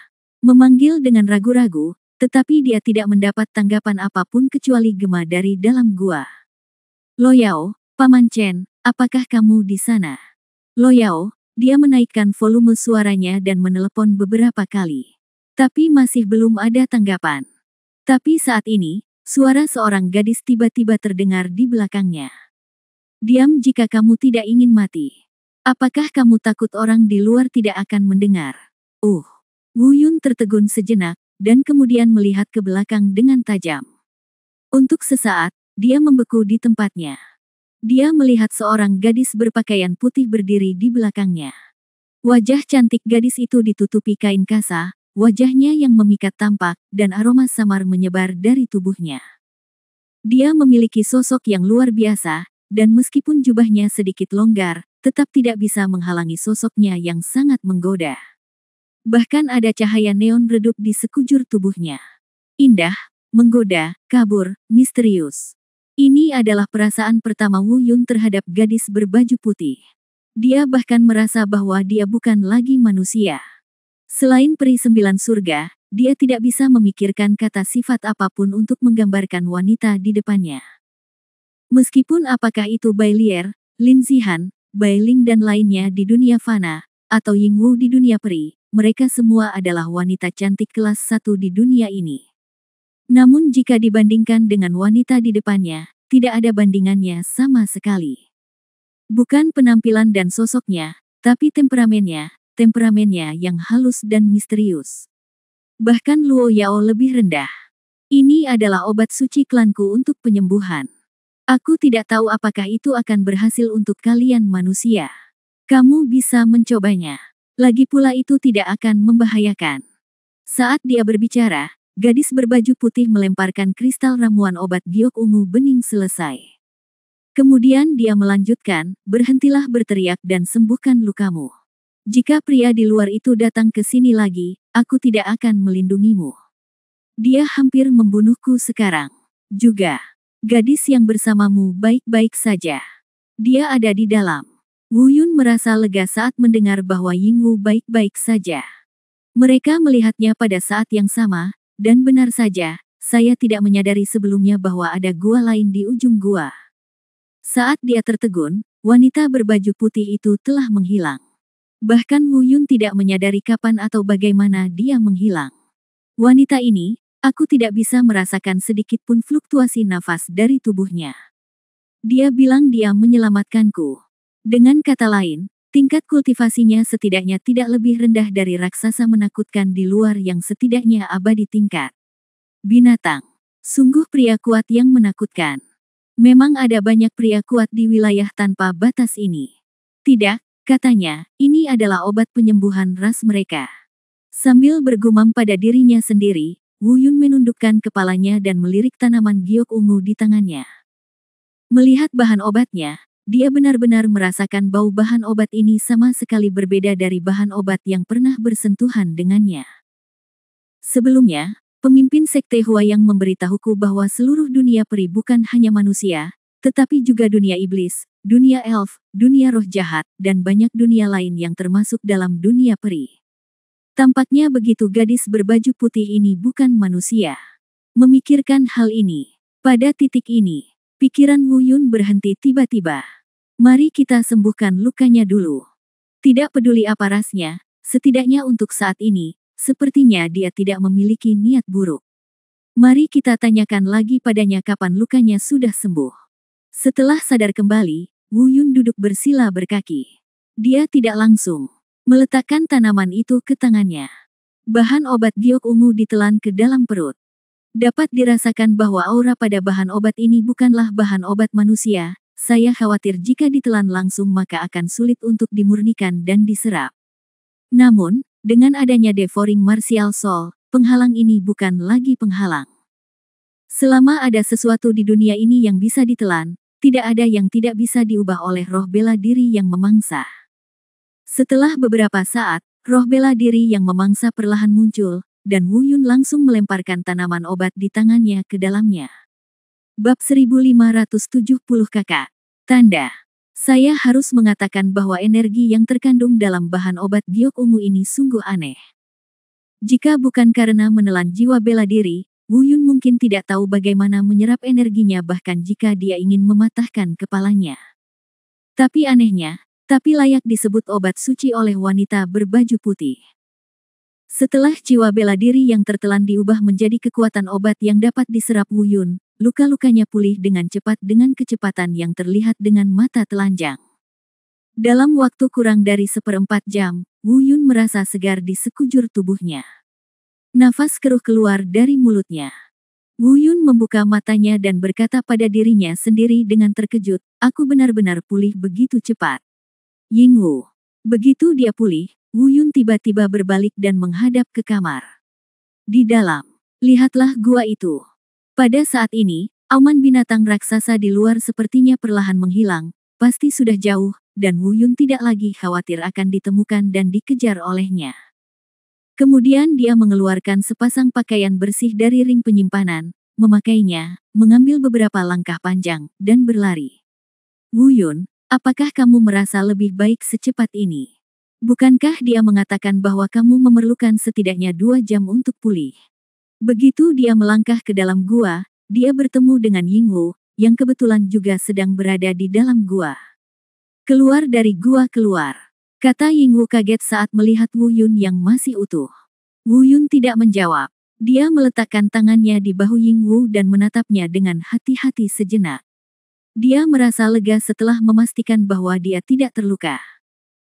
[SPEAKER 1] memanggil dengan ragu-ragu, tetapi dia tidak mendapat tanggapan apapun kecuali gema dari dalam gua. Lo Yao, Paman Chen, apakah kamu di sana? Lo Yao, dia menaikkan volume suaranya dan menelepon beberapa kali. Tapi masih belum ada tanggapan. Tapi saat ini, suara seorang gadis tiba-tiba terdengar di belakangnya. Diam jika kamu tidak ingin mati. Apakah kamu takut orang di luar tidak akan mendengar? Wu Yun tertegun sejenak, dan kemudian melihat ke belakang dengan tajam. Untuk sesaat, dia membeku di tempatnya. Dia melihat seorang gadis berpakaian putih berdiri di belakangnya. Wajah cantik gadis itu ditutupi kain kasa, wajahnya yang memikat tampak, dan aroma samar menyebar dari tubuhnya. Dia memiliki sosok yang luar biasa, dan meskipun jubahnya sedikit longgar, tetap tidak bisa menghalangi sosoknya yang sangat menggoda. Bahkan ada cahaya neon redup di sekujur tubuhnya. Indah, menggoda, kabur, misterius. Ini adalah perasaan pertama Wu Yun terhadap gadis berbaju putih. Dia bahkan merasa bahwa dia bukan lagi manusia. Selain peri 9 surga, dia tidak bisa memikirkan kata sifat apapun untuk menggambarkan wanita di depannya. Meskipun apakah itu Bai Lier, Lin Zihan, Bai Ling dan lainnya di dunia fana, atau Ying Wu di dunia peri, mereka semua adalah wanita cantik kelas 1 di dunia ini. Namun jika dibandingkan dengan wanita di depannya, tidak ada bandingannya sama sekali. Bukan penampilan dan sosoknya, tapi temperamennya yang halus dan misterius. Bahkan Luo Yao lebih rendah. Ini adalah obat suci klanku untuk penyembuhan. Aku tidak tahu apakah itu akan berhasil untuk kalian manusia. Kamu bisa mencobanya. Lagi pula itu tidak akan membahayakan. Saat dia berbicara, gadis berbaju putih melemparkan kristal ramuan obat giok ungu bening selesai. Kemudian dia melanjutkan, berhentilah berteriak dan sembuhkan lukamu. Jika pria di luar itu datang ke sini lagi, aku tidak akan melindungimu. Dia hampir membunuhku sekarang. Juga, gadis yang bersamamu baik-baik saja. Dia ada di dalam. Wu Yun merasa lega saat mendengar bahwa Ying Wu baik-baik saja. Mereka melihatnya pada saat yang sama, dan benar saja, saya tidak menyadari sebelumnya bahwa ada gua lain di ujung gua. Saat dia tertegun, wanita berbaju putih itu telah menghilang. Bahkan Wu Yun tidak menyadari kapan atau bagaimana dia menghilang. Wanita ini, aku tidak bisa merasakan sedikit pun fluktuasi nafas dari tubuhnya. Dia bilang dia menyelamatkanku. Dengan kata lain, tingkat kultivasinya setidaknya tidak lebih rendah dari raksasa menakutkan di luar yang setidaknya abadi tingkat. Binatang. Sungguh pria kuat yang menakutkan. Memang ada banyak pria kuat di wilayah tanpa batas ini. Tidak, katanya, ini adalah obat penyembuhan ras mereka. Sambil bergumam pada dirinya sendiri, Wu Yun menundukkan kepalanya dan melirik tanaman giok ungu di tangannya. Melihat bahan obatnya, dia benar-benar merasakan bau bahan obat ini sama sekali berbeda dari bahan obat yang pernah bersentuhan dengannya. Sebelumnya, pemimpin Sekte Huayang memberitahuku bahwa seluruh dunia peri bukan hanya manusia, tetapi juga dunia iblis, dunia elf, dunia roh jahat, dan banyak dunia lain yang termasuk dalam dunia peri. Tampaknya begitu gadis berbaju putih ini bukan manusia. Memikirkan hal ini, pada titik ini, pikiran Wu Yun berhenti tiba-tiba. Mari kita sembuhkan lukanya dulu. Tidak peduli apa rasnya, setidaknya untuk saat ini, sepertinya dia tidak memiliki niat buruk. Mari kita tanyakan lagi padanya kapan lukanya sudah sembuh. Setelah sadar kembali, Wu Yun duduk bersila berkaki. Dia tidak langsung meletakkan tanaman itu ke tangannya. Bahan obat giok ungu ditelan ke dalam perut. Dapat dirasakan bahwa aura pada bahan obat ini bukanlah bahan obat manusia. Saya khawatir jika ditelan langsung maka akan sulit untuk dimurnikan dan diserap. Namun, dengan adanya Devouring Martial Soul, penghalang ini bukan lagi penghalang. Selama ada sesuatu di dunia ini yang bisa ditelan, tidak ada yang tidak bisa diubah oleh roh bela diri yang memangsa. Setelah beberapa saat, roh bela diri yang memangsa perlahan muncul, dan Wu Yun langsung melemparkan tanaman obat di tangannya ke dalamnya. Bab 1570 Kakak. Tanda. Saya harus mengatakan bahwa energi yang terkandung dalam bahan obat giok ungu ini sungguh aneh. Jika bukan karena menelan jiwa bela diri, Wu Yun mungkin tidak tahu bagaimana menyerap energinya bahkan jika dia ingin mematahkan kepalanya. Tapi anehnya, tapi layak disebut obat suci oleh wanita berbaju putih. Setelah jiwa bela diri yang tertelan diubah menjadi kekuatan obat yang dapat diserap Wu Yun, luka-lukanya pulih dengan cepat dengan kecepatan yang terlihat dengan mata telanjang. Dalam waktu kurang dari 1/4 jam, Wu Yun merasa segar di sekujur tubuhnya. Nafas keruh keluar dari mulutnya. Wu Yun membuka matanya dan berkata pada dirinya sendiri dengan terkejut, aku benar-benar pulih begitu cepat. Yingwu. Begitu dia pulih, Wu Yun tiba-tiba berbalik dan menghadap ke kamar. Di dalam, lihatlah gua itu. Pada saat ini, auman binatang raksasa di luar sepertinya perlahan menghilang, pasti sudah jauh, dan Wu Yun tidak lagi khawatir akan ditemukan dan dikejar olehnya. Kemudian dia mengeluarkan sepasang pakaian bersih dari ring penyimpanan, memakainya, mengambil beberapa langkah panjang, dan berlari. Wu Yun, apakah kamu merasa lebih baik secepat ini? Bukankah dia mengatakan bahwa kamu memerlukan setidaknya 2 jam untuk pulih? Begitu dia melangkah ke dalam gua, dia bertemu dengan Yingwu, yang kebetulan juga sedang berada di dalam gua. Keluar dari gua keluar. Kata Yingwu kaget saat melihat Wu Yun yang masih utuh. Wu Yun tidak menjawab. Dia meletakkan tangannya di bahu Yingwu dan menatapnya dengan hati-hati sejenak. Dia merasa lega setelah memastikan bahwa dia tidak terluka.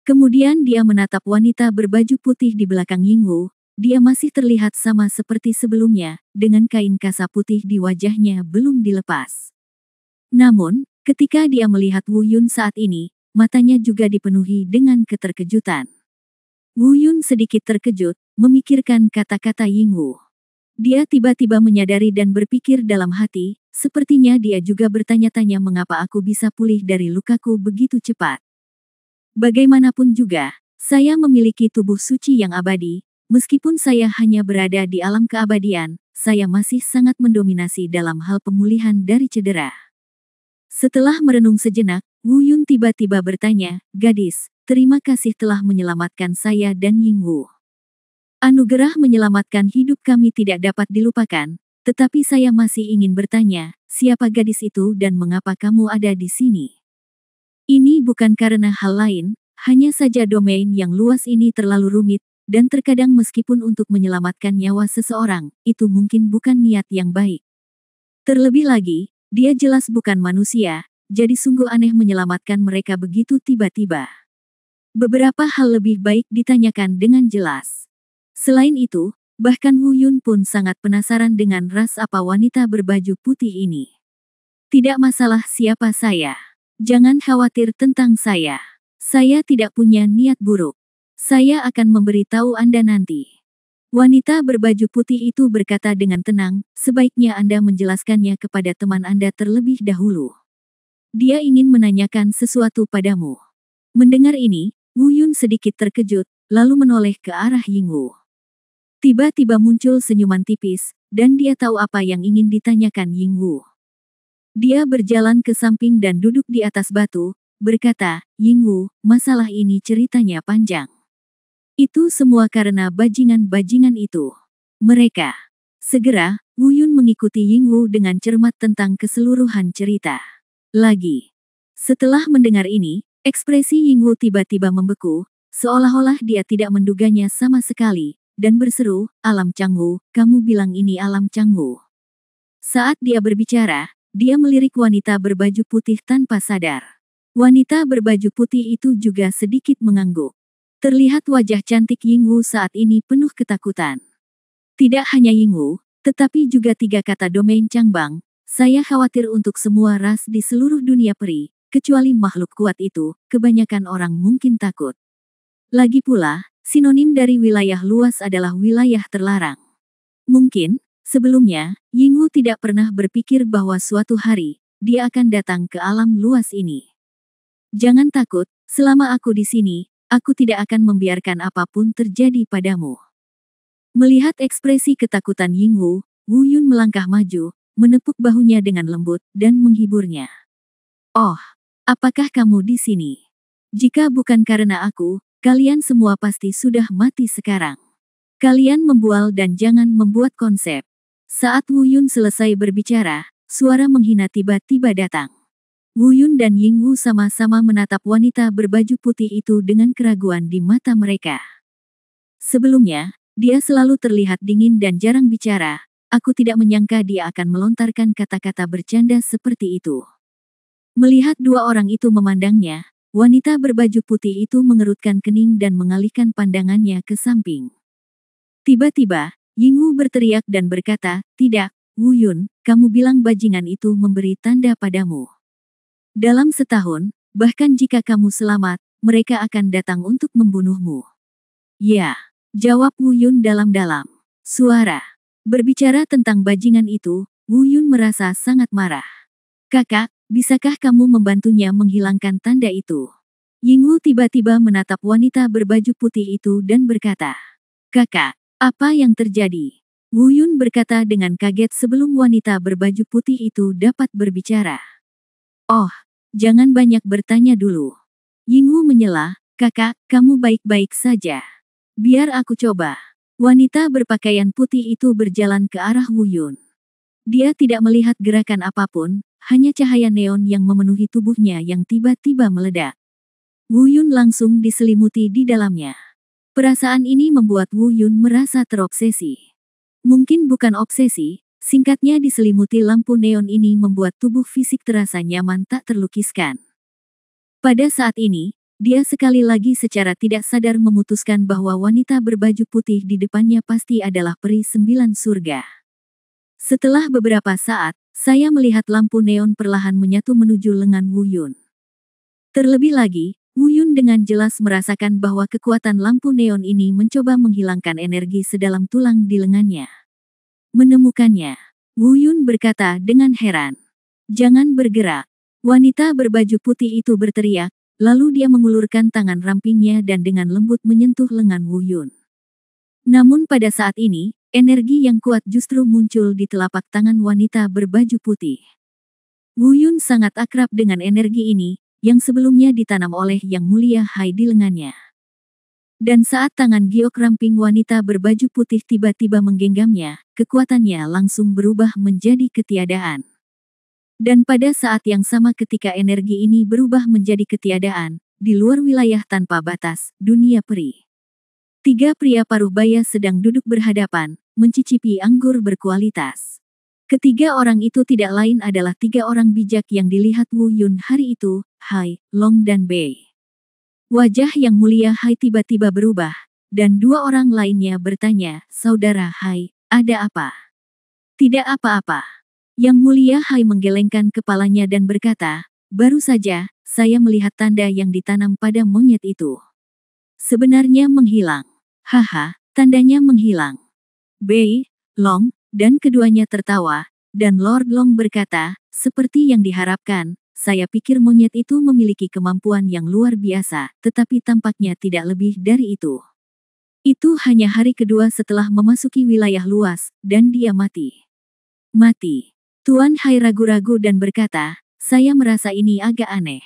[SPEAKER 1] Kemudian dia menatap wanita berbaju putih di belakang Yingwu. Dia masih terlihat sama seperti sebelumnya, dengan kain kasa putih di wajahnya belum dilepas. Namun, ketika dia melihat Wu Yun saat ini, matanya juga dipenuhi dengan keterkejutan. Wu Yun sedikit terkejut, memikirkan kata-kata Yingwu. Dia tiba-tiba menyadari dan berpikir dalam hati, sepertinya dia juga bertanya-tanya mengapa aku bisa pulih dari lukaku begitu cepat. Bagaimanapun juga, saya memiliki tubuh suci yang abadi, meskipun saya hanya berada di alam keabadian, saya masih sangat mendominasi dalam hal pemulihan dari cedera. Setelah merenung sejenak, Wu Yun tiba-tiba bertanya, gadis, terima kasih telah menyelamatkan saya dan Yingwu. Anugerah menyelamatkan hidup kami tidak dapat dilupakan, tetapi saya masih ingin bertanya, siapa gadis itu dan mengapa kamu ada di sini? Ini bukan karena hal lain, hanya saja domain yang luas ini terlalu rumit, dan terkadang meskipun untuk menyelamatkan nyawa seseorang, itu mungkin bukan niat yang baik. Terlebih lagi, dia jelas bukan manusia, jadi sungguh aneh menyelamatkan mereka begitu tiba-tiba. Beberapa hal lebih baik ditanyakan dengan jelas. Selain itu, bahkan Wu Yun pun sangat penasaran dengan ras apa wanita berbaju putih ini. Tidak masalah siapa saya. Jangan khawatir tentang saya. Saya tidak punya niat buruk. Saya akan memberitahu Anda nanti. Wanita berbaju putih itu berkata dengan tenang, sebaiknya Anda menjelaskannya kepada teman Anda terlebih dahulu. Dia ingin menanyakan sesuatu padamu. Mendengar ini, Wu Yun sedikit terkejut, lalu menoleh ke arah Yingwu. Tiba-tiba muncul senyuman tipis, dan dia tahu apa yang ingin ditanyakan Yingwu. Dia berjalan ke samping dan duduk di atas batu, berkata, Yingwu, masalah ini ceritanya panjang. Itu semua karena bajingan-bajingan itu. Mereka. Segera, Wu Yun mengikuti Yingwu dengan cermat tentang keseluruhan cerita. Lagi. Setelah mendengar ini, ekspresi Yingwu tiba-tiba membeku, seolah-olah dia tidak menduganya sama sekali, dan berseru, Alam Changwu, kamu bilang ini Alam Changwu. Saat dia berbicara, dia melirik wanita berbaju putih tanpa sadar. Wanita berbaju putih itu juga sedikit mengangguk. Terlihat wajah cantik Yingwu saat ini penuh ketakutan. Tidak hanya Yingwu, tetapi juga 3 kata domain Changbang, saya khawatir untuk semua ras di seluruh dunia peri, kecuali makhluk kuat itu, kebanyakan orang mungkin takut. Lagi pula, sinonim dari wilayah luas adalah wilayah terlarang. Mungkin, sebelumnya, Yingwu tidak pernah berpikir bahwa suatu hari, dia akan datang ke alam luas ini. Jangan takut, selama aku di sini, aku tidak akan membiarkan apapun terjadi padamu. Melihat ekspresi ketakutan Yingwu, Wu Yun melangkah maju, menepuk bahunya dengan lembut, dan menghiburnya. Oh, apakah kamu di sini? Jika bukan karena aku, kalian semua pasti sudah mati sekarang. Kalian membual dan jangan membuat konsep. Saat Wu Yun selesai berbicara, suara menghina tiba-tiba datang. Wu Yun dan Yingwu sama-sama menatap wanita berbaju putih itu dengan keraguan di mata mereka. Sebelumnya, dia selalu terlihat dingin dan jarang bicara. Aku tidak menyangka dia akan melontarkan kata-kata bercanda seperti itu. Melihat dua orang itu memandangnya, wanita berbaju putih itu mengerutkan kening dan mengalihkan pandangannya ke samping. Tiba-tiba, Yingwu berteriak dan berkata, "Tidak, Wu Yun, kamu bilang bajingan itu memberi tanda padamu. Dalam setahun, bahkan jika kamu selamat, mereka akan datang untuk membunuhmu." "Ya," jawab Wu Yun dalam-dalam. Suara. Berbicara tentang bajingan itu, Wu Yun merasa sangat marah. "Kakak, bisakah kamu membantunya menghilangkan tanda itu?" Yingwu tiba-tiba menatap wanita berbaju putih itu dan berkata, "Kakak, apa yang terjadi?" Wu Yun berkata dengan kaget sebelum wanita berbaju putih itu dapat berbicara. "Oh, jangan banyak bertanya dulu." Yingwu menyela, "Kakak, kamu baik-baik saja. Biar aku coba." Wanita berpakaian putih itu berjalan ke arah Wu Yun. Dia tidak melihat gerakan apapun, hanya cahaya neon yang memenuhi tubuhnya yang tiba-tiba meledak. Wu Yun langsung diselimuti di dalamnya. Perasaan ini membuat Wu Yun merasa terobsesi. Mungkin bukan obsesi, singkatnya diselimuti lampu neon ini membuat tubuh fisik terasa nyaman tak terlukiskan. Pada saat ini, dia sekali lagi secara tidak sadar memutuskan bahwa wanita berbaju putih di depannya pasti adalah peri 9 surga. Setelah beberapa saat, saya melihat lampu neon perlahan menyatu menuju lengan Wu Yun. Terlebih lagi, Wu Yun dengan jelas merasakan bahwa kekuatan lampu neon ini mencoba menghilangkan energi sedalam tulang di lengannya. Menemukannya, Wu Yun berkata dengan heran, "Jangan bergerak." Wanita berbaju putih itu berteriak, lalu dia mengulurkan tangan rampingnya dan dengan lembut menyentuh lengan Wu Yun. Namun pada saat ini, energi yang kuat justru muncul di telapak tangan wanita berbaju putih. Wu Yun sangat akrab dengan energi ini, yang sebelumnya ditanam oleh Yang Mulia Hai di lengannya. Dan saat tangan giok ramping wanita berbaju putih tiba-tiba menggenggamnya, kekuatannya langsung berubah menjadi ketiadaan. Dan pada saat yang sama ketika energi ini berubah menjadi ketiadaan, di luar wilayah tanpa batas, dunia peri. 3 pria paruh baya sedang duduk berhadapan, mencicipi anggur berkualitas. Ketiga orang itu tidak lain adalah 3 orang bijak yang dilihat Wu Yun hari itu, Hai, Long dan Bei. Wajah Yang Mulia Hai tiba-tiba berubah, dan 2 orang lainnya bertanya, "Saudara Hai, ada apa?" "Tidak apa-apa." Yang Mulia Hai menggelengkan kepalanya dan berkata, "Baru saja, saya melihat tanda yang ditanam pada monyet itu. Sebenarnya menghilang." "Haha, tandanya menghilang." Bei, Long, dan keduanya tertawa, dan Lord Long berkata, "Seperti yang diharapkan, saya pikir monyet itu memiliki kemampuan yang luar biasa, tetapi tampaknya tidak lebih dari itu. Itu hanya hari kedua setelah memasuki wilayah luas, dan dia mati." "Mati?" Tuan Hai ragu-ragu dan berkata, "Saya merasa ini agak aneh."